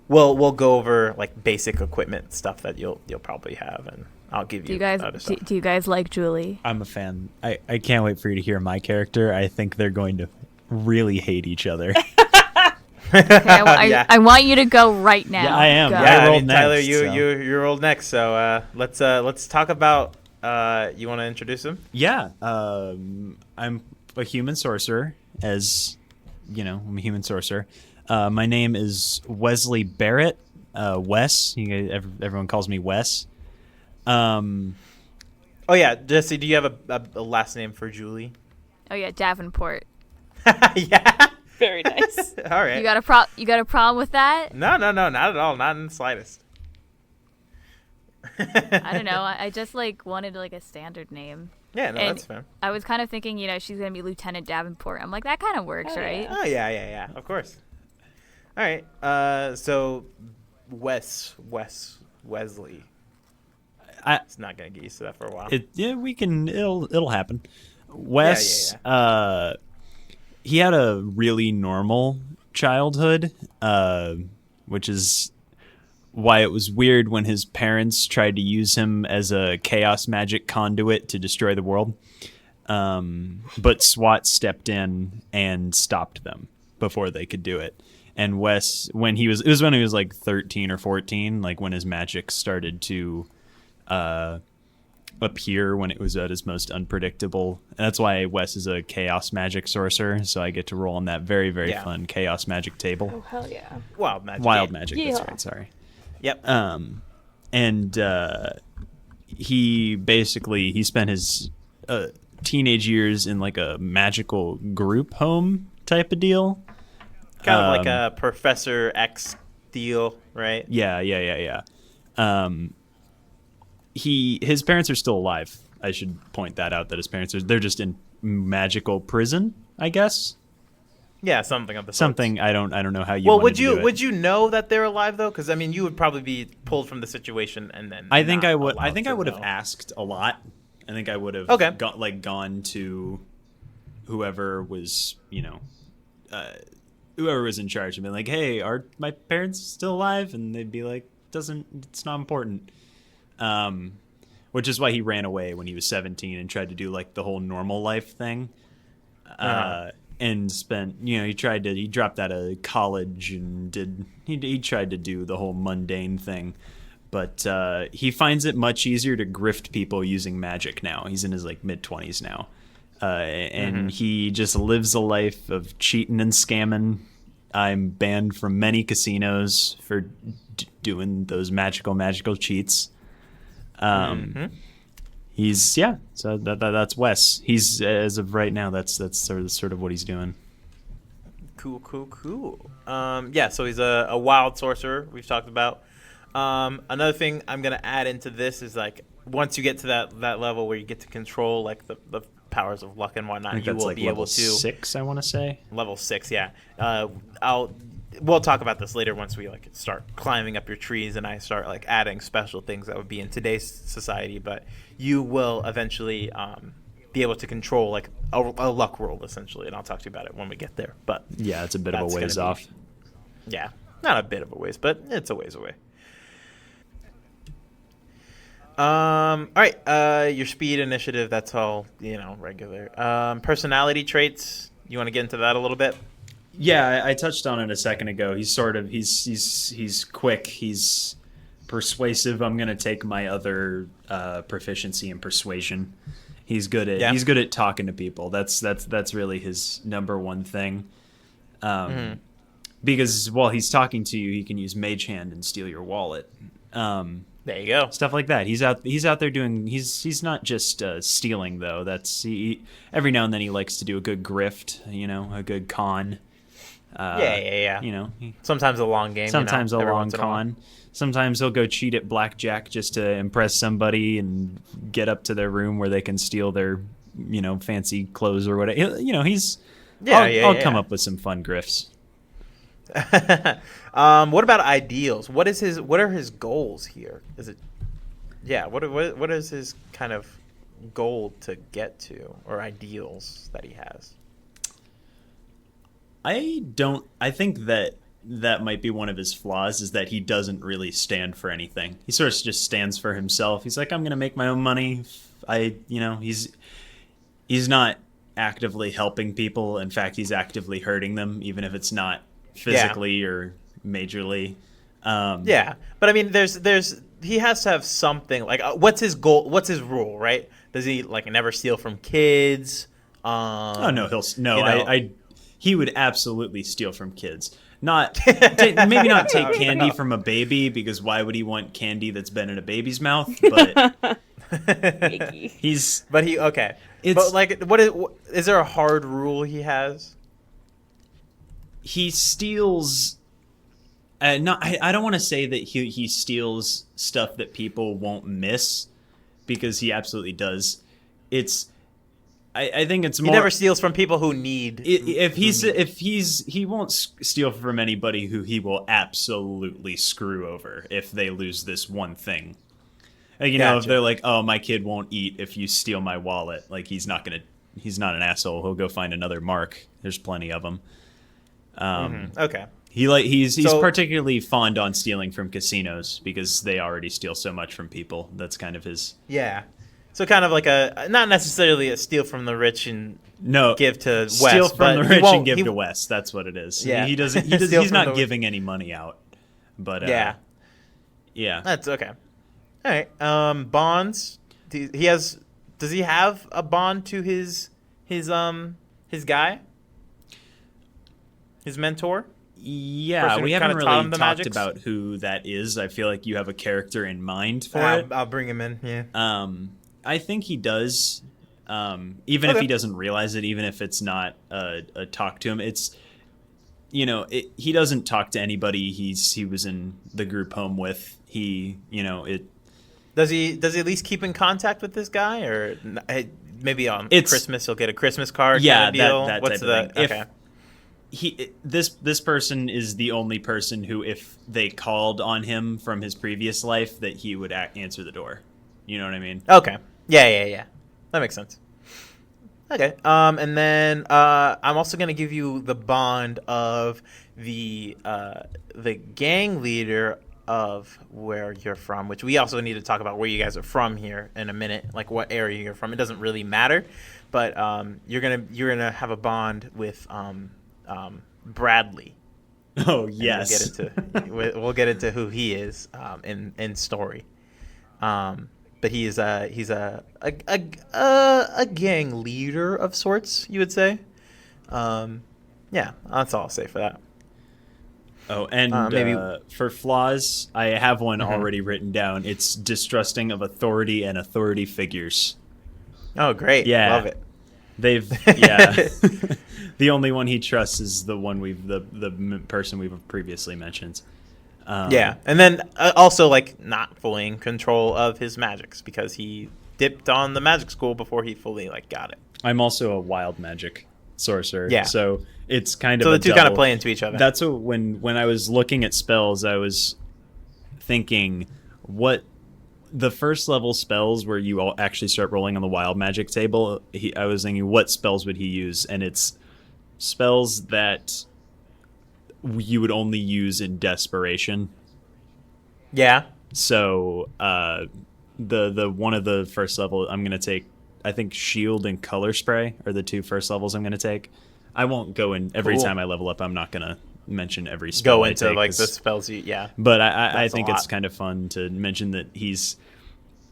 we'll go over like basic equipment stuff that you'll probably have, and I'll give you other stuff. Do you guys like Julie? I'm a fan. I can't wait for you to hear my character. I think they're going to really hate each other. Okay, Yeah. I want you to go right now. Yeah, I am. Go. Yeah. Yeah, rolled Tyler, next, so. you rolled next, so let's talk about. You want to introduce him? Yeah, I'm a human sorcerer, as you know, I'm a human sorcerer. My name is Wesley Barrett, Wess. Everyone calls me Wess. Oh yeah, Jesse, do you have a last name for Julie? Oh yeah, Davenport. Yeah. Very nice. All right. You got a problem with that? No, not at all. Not in the slightest. I don't know. I just like wanted like a standard name. Yeah, no, And that's fair. I was kind of thinking, she's gonna be Lieutenant Davenport. I'm like, that kind of works, Oh, right? yeah. Oh yeah, of course. All right. So Wesley. It's not gonna get used to that for a while. It'll happen. Wes, he had a really normal childhood, which is why it was weird when his parents tried to use him as a chaos magic conduit to destroy the world. But SWAT stepped in and stopped them before they could do it. And Wes, when he was like 13 or 14, like when his magic started to appear when it was at its most unpredictable. And that's why Wes is a chaos magic sorcerer, so I get to roll on that very, very fun chaos magic table. Oh, hell yeah. Wild magic. Wild magic, that's Yeah. right, sorry. Yep. And he spent his teenage years in like a magical group home type of deal. Kind of like a Professor X deal, right? Yeah. His parents are still alive. I should point that out, that his parents they're just in magical prison, I guess. Yeah, something of the Something I don't know how you. Well, wanted to do it. would you know that they're alive though? Because I mean, you would probably be pulled from the situation and then. I think not I would. I allowed think to I would have know. asked a lot. I think I would have gone to whoever was whoever was in charge and been like, "Hey, are my parents still alive?" And they'd be like, "It's not important." Which is why he ran away when he was 17 and tried to do like the whole normal life thing. and spent, he dropped out of college and he tried to do the whole mundane thing, but he finds it much easier to grift people using magic now. He's in his like mid-20s now, and he just lives a life of cheating and scamming. I'm banned from many casinos for doing those magical cheats. So that's Wes. He's, as of right now, that's sort of what he's doing. Cool. So he's a wild sorcerer we've talked about. Another thing I'm gonna add into this is like once you get to that level where you get to control like the powers of luck and whatnot, you will be able to 6, I want to say. Level 6, yeah. We'll talk about this later once we like start climbing up your trees and I start like adding special things that would be in today's society. But you will eventually be able to control like a luck roll essentially, and I'll talk to you about it when we get there. But yeah, it's a bit of a ways off. Yeah, not a bit of a ways, but it's a ways away. All right. Your speed, initiative, that's all regular. Personality traits. You want to get into that a little bit? Yeah, I touched on it a second ago. He's quick. He's persuasive. I'm gonna take my other proficiency in persuasion. He's good at talking to people. That's really his number one thing. Because while he's talking to you, he can use Mage Hand and steal your wallet. There you go. Stuff like that. He's out there doing. He's not just stealing though. Every now and then he likes to do a good grift. A good con. Yeah. Sometimes a long game. Sometimes a long con. Sometimes he'll go cheat at blackjack just to impress somebody and get up to their room where they can steal their, fancy clothes or whatever. I'll come up with some fun grifts. What about ideals? What are his goals here? Is it? Yeah. What is his kind of goal to get to, or ideals that he has? I think that might be one of his flaws, is that he doesn't really stand for anything. He sort of just stands for himself. He's like, I'm going to make my own money. He's not actively helping people. In fact, he's actively hurting them, even if it's not physically or majorly. But I mean, he has to have something. Like, what's his goal? What's his rule? Right? Does he like never steal from kids? He would absolutely steal from kids. Maybe not take candy from a baby, because why would he want candy that's been in a baby's mouth? But okay. But like, is there a hard rule he has? He steals. I don't want to say that he steals stuff that people won't miss, because he absolutely does. I think it's more. He never steals from people who need. He won't steal from anybody who he will absolutely screw over if they lose this one thing. Gotcha. If they're like, "Oh, my kid won't eat if you steal my wallet," like he's not an asshole. He'll go find another mark. There's plenty of them. Okay. He's particularly fond on stealing from casinos, because they already steal so much from people. That's kind of his. Yeah. So kind of like not necessarily a steal from the rich and give to Wess. Steal from the rich and give to Wess. That's what it is. Yeah. He's not giving any money out. But yeah. That's okay. All right. Bonds. Does he have a bond to his guy? His mentor? Yeah, we haven't really talked about who that is. I feel like you have a character in mind for it. I'll bring him in. Yeah. I think he does, even if he doesn't realize it, even if it's not a talk to him. It's, he doesn't talk to anybody he was in the group home with. Does he at least keep in contact with this guy, or maybe on Christmas he'll get a Christmas card? Yeah, kind of deal? that What's type of thing. Okay. This person is the only person who, if they called on him from his previous life, that he would answer the door. You know what I mean? Okay. Yeah. That makes sense. Okay. And then I'm also gonna give you the bond of the gang leader of where you're from, which we also need to talk about where you guys are from here in a minute, like what area you're from. It doesn't really matter, but you're gonna have a bond with Bradley. Oh yes. We'll get into who he is in story. But he's a gang leader of sorts, you would say. Yeah, that's all I'll say for that. Oh, and maybe for flaws, I have one already written down. It's distrusting of authority and authority figures. Oh, great! Yeah, love it. The only one he trusts is the one the person we've previously mentioned. Yeah, and then also like not fully in control of his magics because he dipped on the magic school before he fully like got it. I'm also a wild magic sorcerer. Yeah. So it's kind of so the two kind of play into each other. That's when I was looking at spells, I was thinking what the first level spells where you all actually start rolling on the wild magic table. I was thinking what spells would he use, and it's spells that you would only use in desperation. Yeah. So the one of the first level I'm gonna take, I think shield and color spray are the two first levels I'm gonna take. I won't go in every time I level up. I'm not gonna mention every spell go I into take, like the spells yeah. But I think it's kind of fun to mention that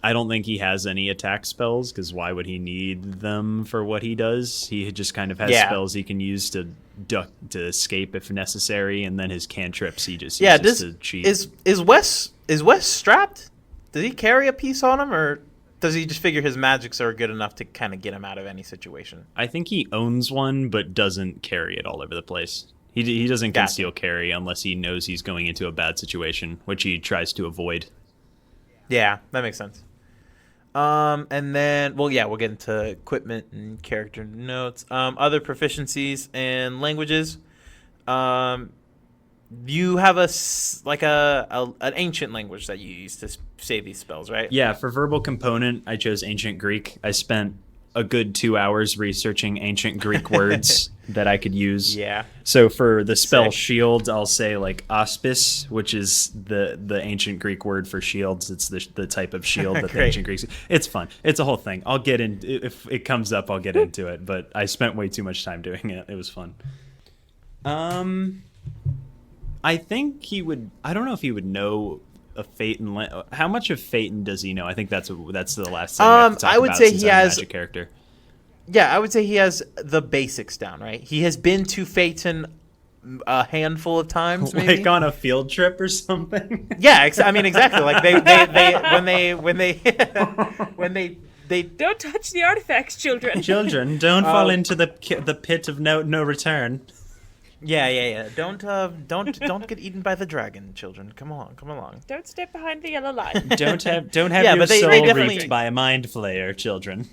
I don't think he has any attack spells, because why would he need them for what he does? He just kind of has spells he can use to duck, to escape if necessary, and then his cantrips he just uses to cheat. Is Wess strapped? Does he carry a piece on him, or does he just figure his magics are good enough to kind of get him out of any situation? I think he owns one, but doesn't carry it all over the place. He doesn't conceal carry unless he knows he's going into a bad situation, which he tries to avoid. Yeah, that makes sense. And then, we'll get into equipment and character notes. Other proficiencies and languages. You have an ancient language that you use to say these spells, right? Yeah, for verbal component, I chose Ancient Greek. I spent a good 2 hours researching ancient Greek words that I could use. Yeah. So for the spell Sick. shield, I'll say like auspice, which is the ancient Greek word for shields. It's the type of shield that the ancient Greeks. It's fun. It's a whole thing. I'll get in if it comes up. I'll get into it. But I spent way too much time doing it. It was fun. I think he would. I don't know if he would know a Phaeton. How much of Phaeton does he know? I think that's the last thing. I would say he has a magic character. Yeah, I would say he has the basics down, right? He has been to Phaeton a handful of times, maybe. Like on a field trip or something. Yeah, I mean exactly. Like they when they Don't touch the artifacts, children. Children, don't fall into the pit of no return. Yeah. Don't get eaten by the dragon, children. Come along. Don't step behind the yellow line. Don't have Yeah, your but they soul definitely- reaped by a mind flayer, children.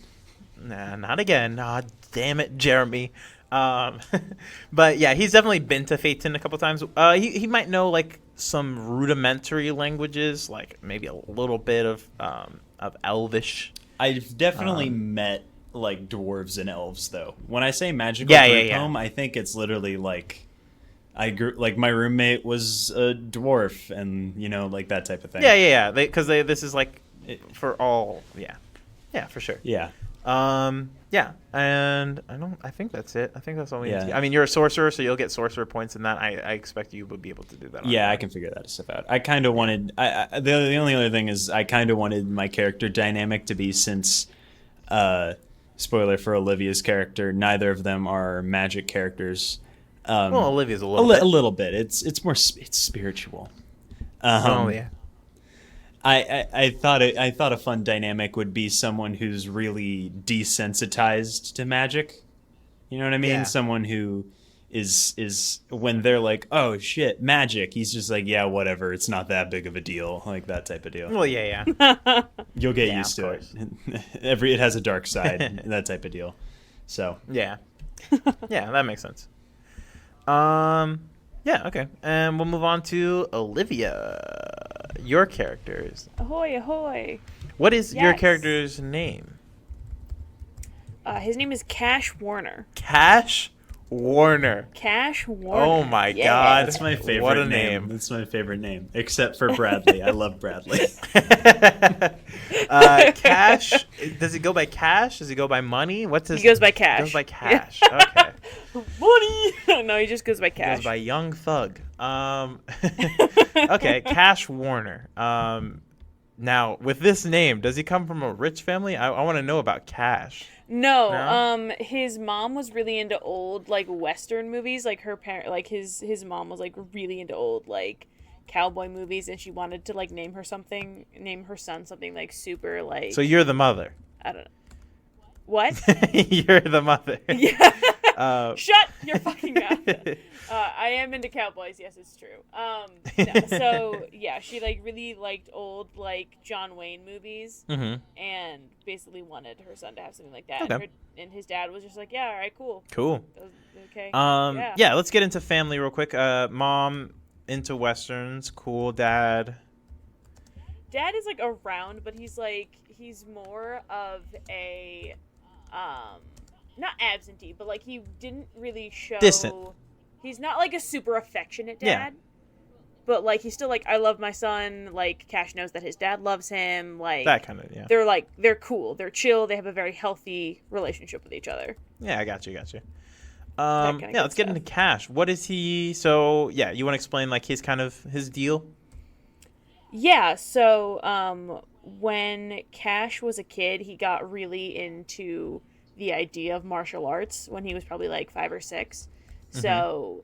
Nah, not again. Aw, damn it, Jeremy. But yeah, he's definitely been to Phaeton a couple times. He might know like some rudimentary languages, like maybe a little bit of Elvish. I've definitely met like dwarves and elves, though. When I say magical group home, I think it's literally like I grew like my roommate was a dwarf, and like that type of thing. Yeah. Because this is like for all. Yeah, for sure. Yeah. Yeah, and I think that's it. I think that's all we need to. Yeah. I mean, you're a sorcerer, so you'll get sorcerer points in that. I expect you would be able to do that. Yeah, I can figure that stuff out. I kind of wanted. The only other thing is I kind of wanted my character dynamic to be, since, spoiler for Olivia's character, neither of them are magic characters. Well, Olivia's a little bit. It's more it's spiritual. Yeah. I thought a fun dynamic would be someone who's really desensitized to magic. You know what I mean? Yeah. Someone who is when they're like, oh shit, magic, he's just like, yeah, whatever, it's not that big of a deal, like that type of deal. Well, yeah. You'll get Yeah, used to of it. It has a dark side, that type of deal. So Yeah. Yeah, that makes sense. Yeah, okay. And we'll move on to Olivia. Your characters. Ahoy, ahoy. What is your Yes. character's name? His name is Cash Warner. Cash Warner. Cash Warner. Oh my Yeah. God. That's my favorite What a name. name. That's my favorite name, except for Bradley. I love Bradley. Cash. Does he go by Cash? Does he go by money? What's his? He goes by Cash. He goes by Cash. Okay. Money. No, he just goes by He Cash. goes by Young Thug. Okay, Cash Warner. Now with this name, does he come from a rich family? I want to know about Cash. No, No? his mom was really into old like Western movies. Like her parent, like his mom was like really into old like cowboy movies, and she wanted to like name her son something like super like. So you're the mother. I don't know. What? You're the mother. Yeah. Shut your fucking mouth. I am into cowboys. Yes, it's true. No, so yeah, she like really liked old like John Wayne movies, and basically wanted her son to have something like that. Okay. And his dad was just like, yeah, all right, cool. Cool. Okay. Yeah, let's get into family real quick. Mom into westerns. Cool. Dad. Dad is like around, but he's more of a not absentee, but like he didn't really show Distant. He's not like a super affectionate dad. Yeah. But like he's still like, I love my son, like Cash knows that his dad loves him, like That kind of, yeah. they're cool, they're chill, they have a very healthy relationship with each other. Yeah, I got you. That kinda Yeah, let's get into Cash. What is he? So yeah, you want to explain like his deal? Yeah, so when Cash was a kid, he got really into the idea of martial arts when he was probably like 5 or 6. So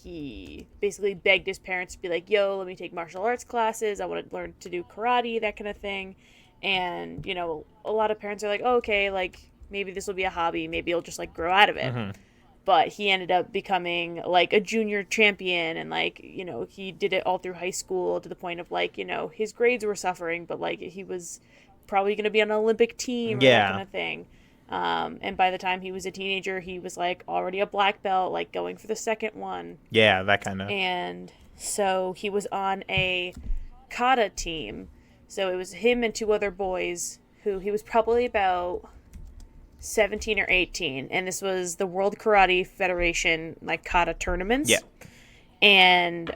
he basically begged his parents to be like, yo, let me take martial arts classes. I want to learn to do karate, that kind of thing. And, you know, a lot of parents are like, oh, okay, like maybe this will be a hobby. Maybe he'll just like grow out of it. But he ended up becoming like a junior champion, and like, you know, he did it all through high school to the point of like, you know, his grades were suffering, but like he was probably going to be on an Olympic team or that kind of thing. And by the time he was a teenager, he was like already a black belt, like going for the second one. Yeah, that kind of. And so he was on a kata team. So it was him and 2 other boys who he was probably about 17 or 18. And this was the World Karate Federation, like kata tournaments. Yeah. And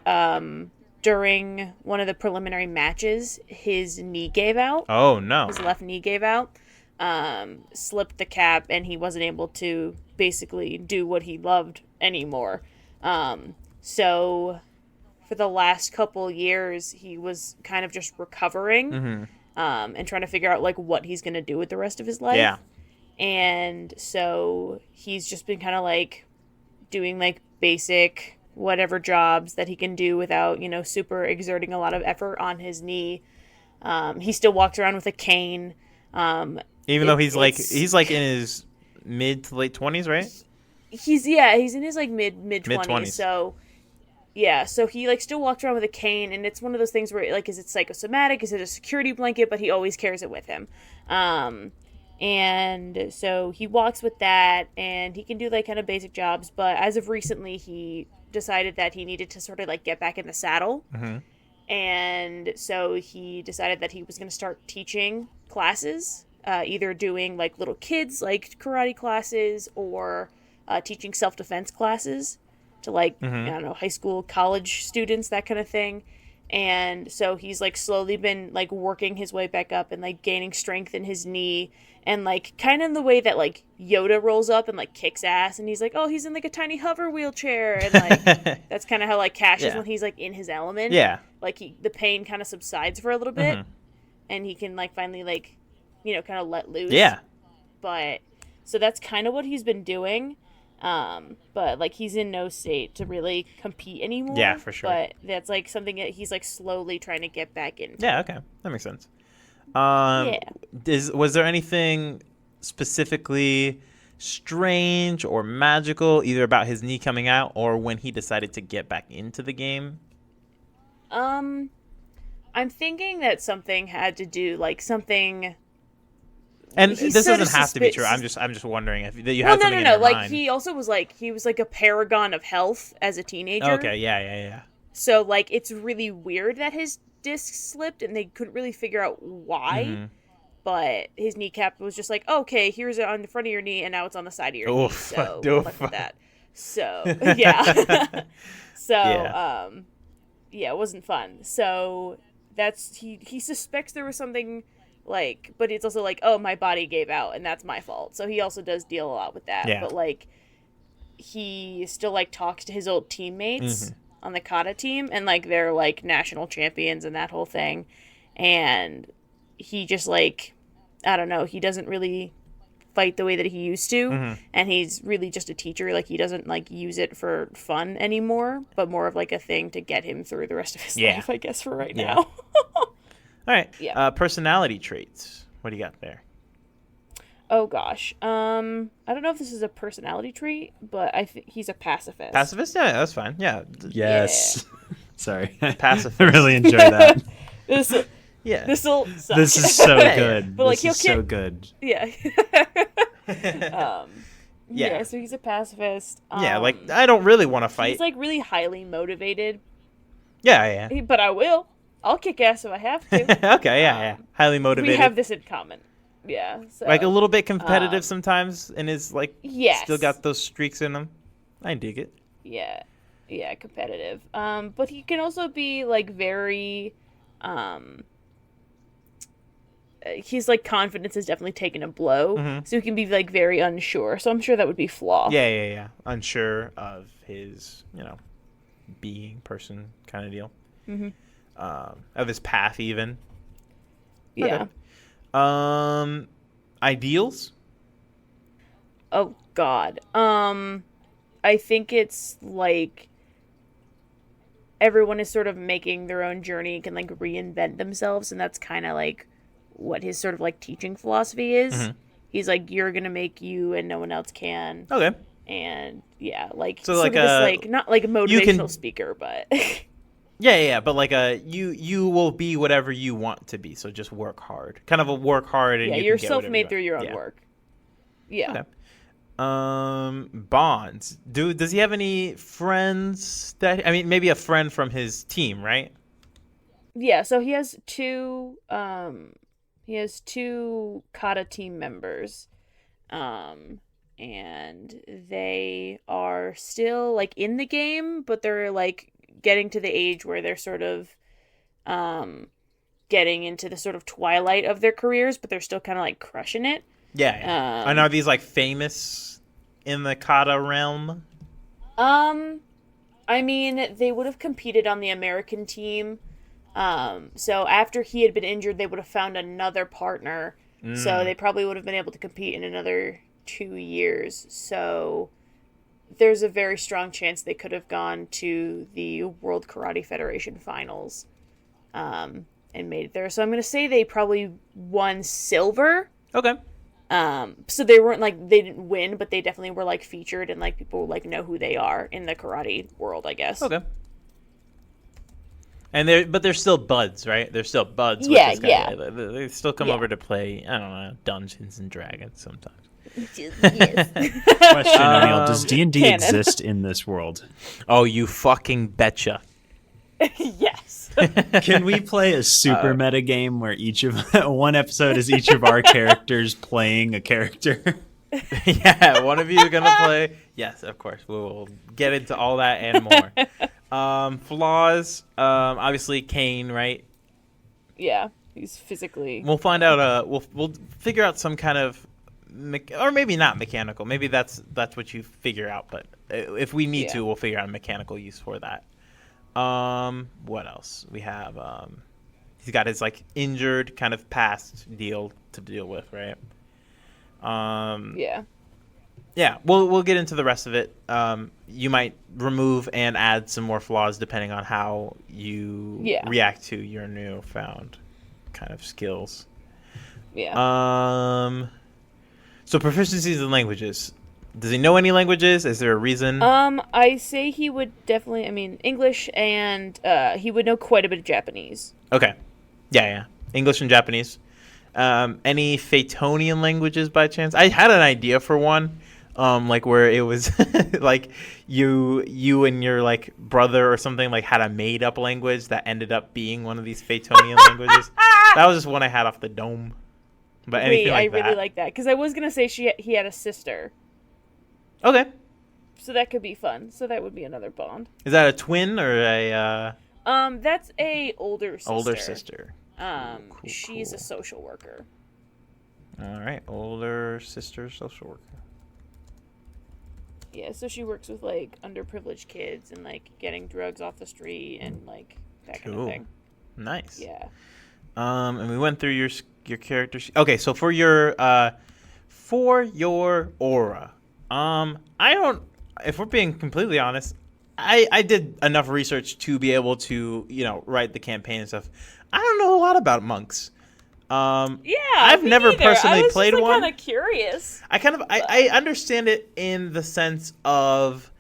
during one of the preliminary matches, his knee gave out. Oh no. His left knee gave out. Slipped the cap, and he wasn't able to basically do what he loved anymore. So for the last couple years, he was kind of just recovering and trying to figure out like what he's going to do with the rest of his life. Yeah. And so he's just been kind of like doing like basic whatever jobs that he can do without, you know, super exerting a lot of effort on his knee. He still walks around with a cane. Even though he's like in his mid to late 20s, right? He's in his like mid 20s. So yeah, so he like still walks around with a cane, and it's one of those things where like, is it psychosomatic? Is it a security blanket? But he always carries it with him. And so he walks with that, and he can do like kind of basic jobs. But as of recently, he decided that he needed to sort of like get back in the saddle. And so he decided that he was going to start teaching classes, either doing like little kids like karate classes, or teaching self-defense classes to like, I don't know, high school, college students, that kind of thing. And so he's like slowly been like working his way back up and like gaining strength in his knee, and like kind of in the way that like Yoda rolls up and like kicks ass, and he's like, oh, he's in like a tiny hover wheelchair, and like that's kind of how like Cash is when he's like in his element. Yeah, like the pain kind of subsides for a little bit, and he can like finally like, you know, kind of let loose. Yeah, but so that's kind of what he's been doing. But like he's in no state to really compete anymore. Yeah, for sure. But that's like something that he's like slowly trying to get back into. Yeah, okay, that makes sense. Was there anything specifically strange or magical either about his knee coming out or when he decided to get back into the game? I'm thinking that something had to do like something. And this doesn't have to be true. I'm just wondering if you have something in your like mind. he was like a paragon of health as a teenager. Okay, yeah. So like it's really weird that his disc slipped and they couldn't really figure out why. but his kneecap was just like, okay, here's it on the front of your knee, and now it's on the side of your knee. So good luck with that. So yeah, it wasn't fun. So that's he suspects there was something like, but it's also like, oh, my body gave out, and that's my fault. So he also does deal a lot with that. Yeah. But like, he still like talks to his old teammates on the kata team, and like they're like national champions and that whole thing, and he just like, I don't know, he doesn't really fight the way that he used to, and he's really just a teacher. Like, he doesn't like use it for fun anymore, but more of like a thing to get him through the rest of his life, I guess, for right now. All right. Yeah. Personality traits. What do you got there? Oh gosh, I don't know if this is a personality trait, but I think he's a pacifist. Pacifist? Yeah, that's fine. Yeah. Yes. Sorry. Pacifist. I really enjoy that. Yeah. This is so good. But like, this is so good. Yeah. Yeah. So he's a pacifist. Yeah, like, I don't really want to fight. He's like really highly motivated. Yeah. But I will. I'll kick ass if I have to. Okay, yeah. Highly motivated. We have this in common. Yeah. So, like a little bit competitive sometimes, and is like, yes. still got those streaks in him. I dig it. Yeah. Yeah, competitive. But he can also be like very his like confidence has definitely taken a blow, so he can be like very unsure. So I'm sure that would be flaw. Yeah. Unsure of his, being person kind of deal. Of his path even. Yeah. Okay. Ideals? Oh God. I think it's like everyone is sort of making their own journey, can like reinvent themselves, and that's kind of like what his sort of like teaching philosophy is. He's like, you're gonna make you and no one else can. Okay. And yeah, like, so like this, like not like a motivational speaker, but yeah, but like you will be whatever you want to be, so just work hard, kind of a work hard, and you're self-made through your own work. Okay. Bonds. Does he have any friends maybe a friend from his team, right? Yeah, so he has two kata team members. And they are still like in the game, but they're like getting to the age where they're sort of getting into the sort of twilight of their careers, but they're still kind of like crushing it. Yeah. And are these like famous in the kata realm? I mean, they would have competed on the American team. So after he had been injured, they would have found another partner. So they probably would have been able to compete in another 2 years. So there's a very strong chance they could have gone to the World Karate Federation finals, and made it there. So I'm going to say they probably won silver. Okay. So they weren't like, they didn't win, but they definitely were like featured, and like people like know who they are in the karate world, I guess. Okay. And they're still buds, right? They're still buds. Yeah, with this guy. yeah. They still come over to play, I don't know, Dungeons and Dragons sometimes. Yes. Question, O'Neill, does D&D canon. exist in this world? Oh, you fucking betcha. Yes. Can we play a super meta game where one episode is each of our characters playing a character? Yeah, one of you is gonna play. Yes, of course. We'll get into all that and more. Flaws. Obviously, Kane, right? Yeah, he's physically. We'll find out. We'll figure out some kind of, or maybe not mechanical. Maybe that's what you figure out. But if we need to, we'll figure out a mechanical use for that. What else? We have. He's got his like injured kind of past deal to deal with, right? Yeah, we'll get into the rest of it. You might remove and add some more flaws depending on how you react to your newfound kind of skills. Yeah. So proficiencies in languages. Does he know any languages? Is there a reason? I say he would definitely. I mean, English, and he would know quite a bit of Japanese. Okay. Yeah. English and Japanese. Any Phaetonian languages by chance? I had an idea for one, like where it was like you and your like brother or something like had a made up language that ended up being one of these Phaetonian languages. That was just one I had off the dome. But anything I like that. really like that because I was gonna say he had a sister, Okay. so that could be fun. So that would be another bond. Is that a twin or a That's a older sister. older sister? Cool, She's cool. a social worker. All right, older sister, social worker. Yeah, so she works with like underprivileged kids and like getting drugs off the street and like that kind of Cool. thing. Nice. Yeah. And we went through your character. Okay, so for your aura, I don't. If we're being completely honest, I did enough research to be able to write the campaign and stuff. I don't know a lot about monks. Yeah, I've me neiter neither. personally I was played just, one. Kind of curious. I understand it in the sense of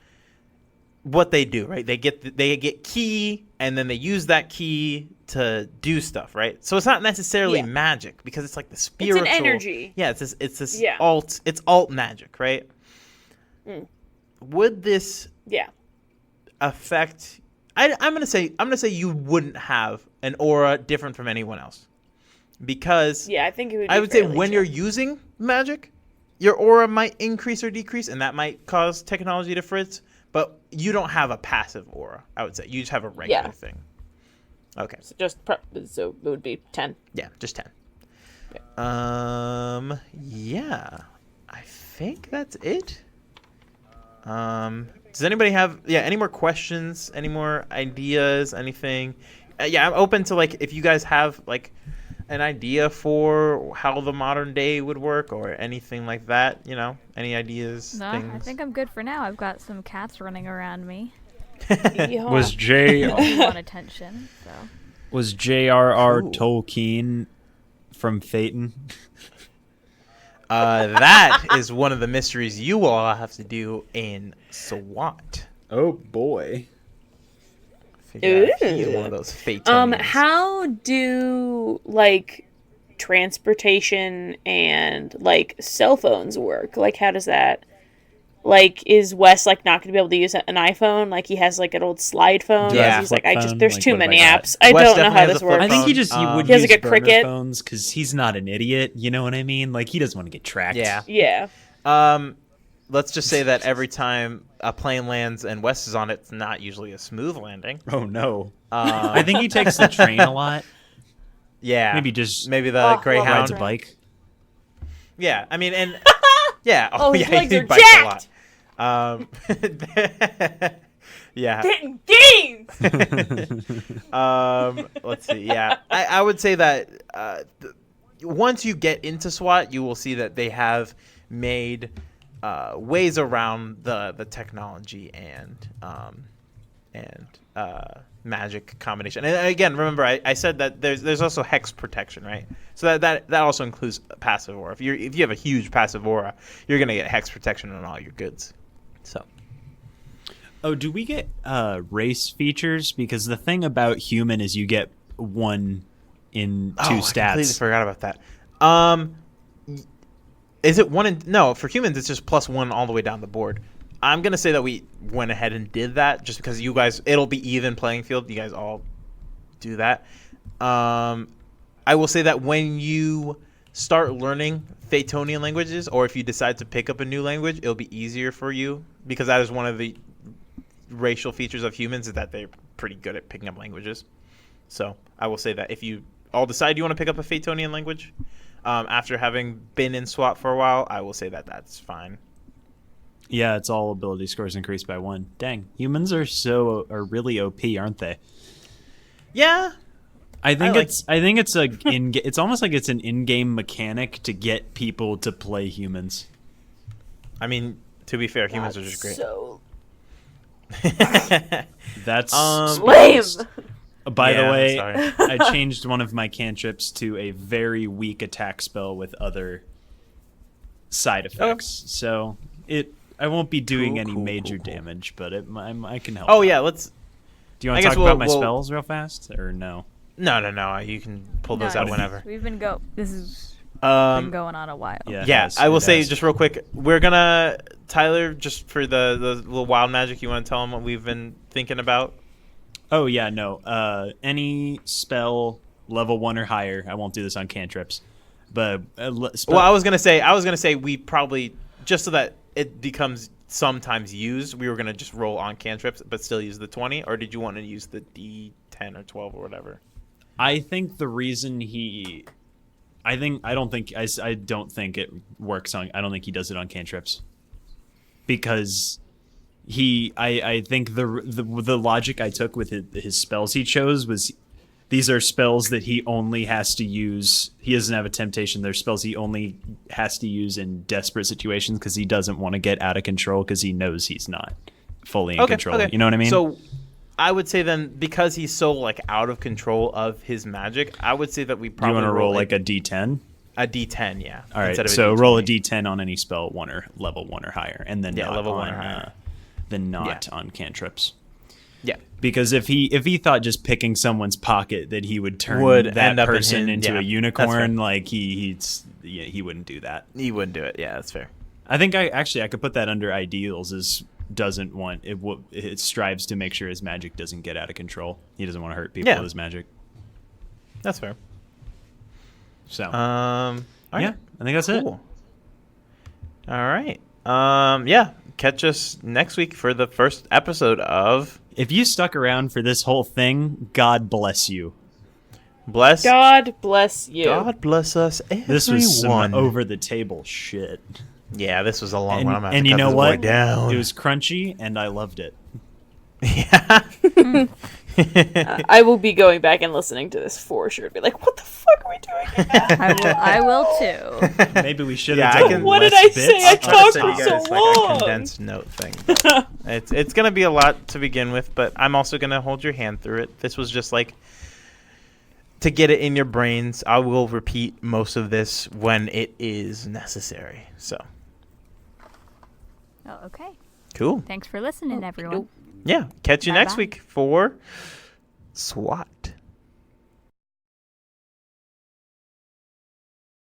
what they do, right? They get key, and then they use that key to do stuff, right? So it's not necessarily magic because it's like the spiritual It's an energy. Yeah, it's this Yeah. alt magic, right? Mm. Would this Yeah. affect? I'm gonna say you wouldn't have an aura different from anyone else because Yeah, I think it would. Be I would say fairly when chill. you're using magic, your aura might increase or decrease, and that might cause technology to frizz. But you don't have a passive aura. I would say you just have a regular thing. Okay. So it would be 10. Yeah, just 10. Okay. Yeah, I think that's it. Does anybody have any more questions? Any more ideas? Anything? Yeah, I'm open to if you guys have an idea for how the modern day would work or anything like that. Any ideas? No, things? I think I'm good for now. I've got some cats running around me. Yeehaw. They want attention, so. Was J.R.R. Cool. Tolkien from Phaeton? That is one of the mysteries you will all have to do in SWAT. Oh boy. Figure out if you get one of those Phaetonians. How do transportation and cell phones work? How does that? Is Wes not going to be able to use an iPhone? He has an old slide phone. Yeah. He's Flip phone, there's too what many about that? apps. I Wes don't know definitely how has this a flip works. I think he phone. just he would He has, use a burner cricket. phones because he's not an idiot. You know what I mean? He doesn't want to get tracked. Yeah. Yeah. Let's just say that every time a plane lands and Wes is on it, it's not usually a smooth landing. Oh no. I think he takes the train a lot. Yeah. Maybe the love Greyhound. rides a Right. bike. Yeah, I mean, and yeah. Oh, his yeah, legs he are bikes a lot. jacked. Yeah. Getting games. Let's see. Yeah, I would say that once you get into SWAT, you will see that they have made ways around the technology and magic combination. And again, remember I said that there's also hex protection, right? So that also includes passive aura. If you have a huge passive aura, you're gonna get hex protection on all your goods. So. Oh, do we get race features? Because the thing about human is you get 1 in 2 I completely stats. forgot about that. Is it 1 in... No, for humans, it's just +1 all the way down the board. I'm going to say that we went ahead and did that just because you guys... It'll be even playing field. You guys all do that. I will say that when you start learning Phaetonian languages, or if you decide to pick up a new language, it'll be easier for you because that is one of the racial features of humans is that they're pretty good at picking up languages. So I will say that if you all decide you want to pick up a Phaetonian language after having been in SWAT for a while, I will say that that's fine. Yeah, it's all ability scores increased by 1. Dang, humans are really OP, aren't they? Yeah, I think it's almost like it's an in-game mechanic to get people to play humans. I mean, to be fair, humans are just great. So That's lame. By Yeah, the way, sorry. I changed one of my cantrips to a very weak attack spell with other side effects. So I won't be doing any major damage, but I can help. Oh out. yeah, let's. Do you want I to guess talk about my we'll- spells real fast, or no? No. You can pull those No, out this- whenever. We've been this has been going on a while. Yeah, Yeah, it I will has. say just real quick, we're gonna Tyler just for the little wild magic. You want to tell him what we've been thinking about? Oh yeah, no. Any spell level 1 or higher. I won't do this on cantrips. But well, I was gonna say we probably, just so that it becomes sometimes used, we were gonna just roll on cantrips, but still use the 20. Or did you want to use the D10 or 12 or whatever? I think the reason I don't think it works on. I don't think he does it on cantrips, because I think the logic I took with his spells he chose was, these are spells that he only has to use. He doesn't have a temptation. They're spells he only has to use in desperate situations, because he doesn't want to get out of control, because he knows he's not fully in control. Okay. You know what I mean? So I would say then, because he's so like out of control of his magic, I would say that we probably want to roll like a D10. A D10, yeah. All right, so roll a D10 on any spell level 1 or higher, and then level 1 or higher. Then not on cantrips. Yeah, because if he thought just picking someone's pocket that he would turn that person into a unicorn, like he wouldn't do that. He wouldn't do it. Yeah, that's fair. I think I could put that under ideals, is doesn't want it. It strives to make sure his magic doesn't get out of control. He doesn't want to hurt people with his magic. That's fair. So, all right. Yeah, I think that's it. All right. Yeah. Catch us next week for the first episode of. If you stuck around for this whole thing, God bless you. God bless you. God bless us, everyone. This was some over the table shit. Yeah, this was a long one. I'm gonna and have to you cut know this what? boy down. It was crunchy, and I loved it. Yeah. I will be going back and listening to this for sure. Be like, what the fuck are we doing now? I will too. Maybe we should have done what less did I bits. say? I talked for so like long. a condensed note thing. It's gonna be a lot to begin with, but I'm also gonna hold your hand through it. This was just like to get it in your brains. I will repeat most of this when it is necessary. So. Oh, okay. Cool. Thanks for listening, everyone. Yeah. Catch you next week for SWAT.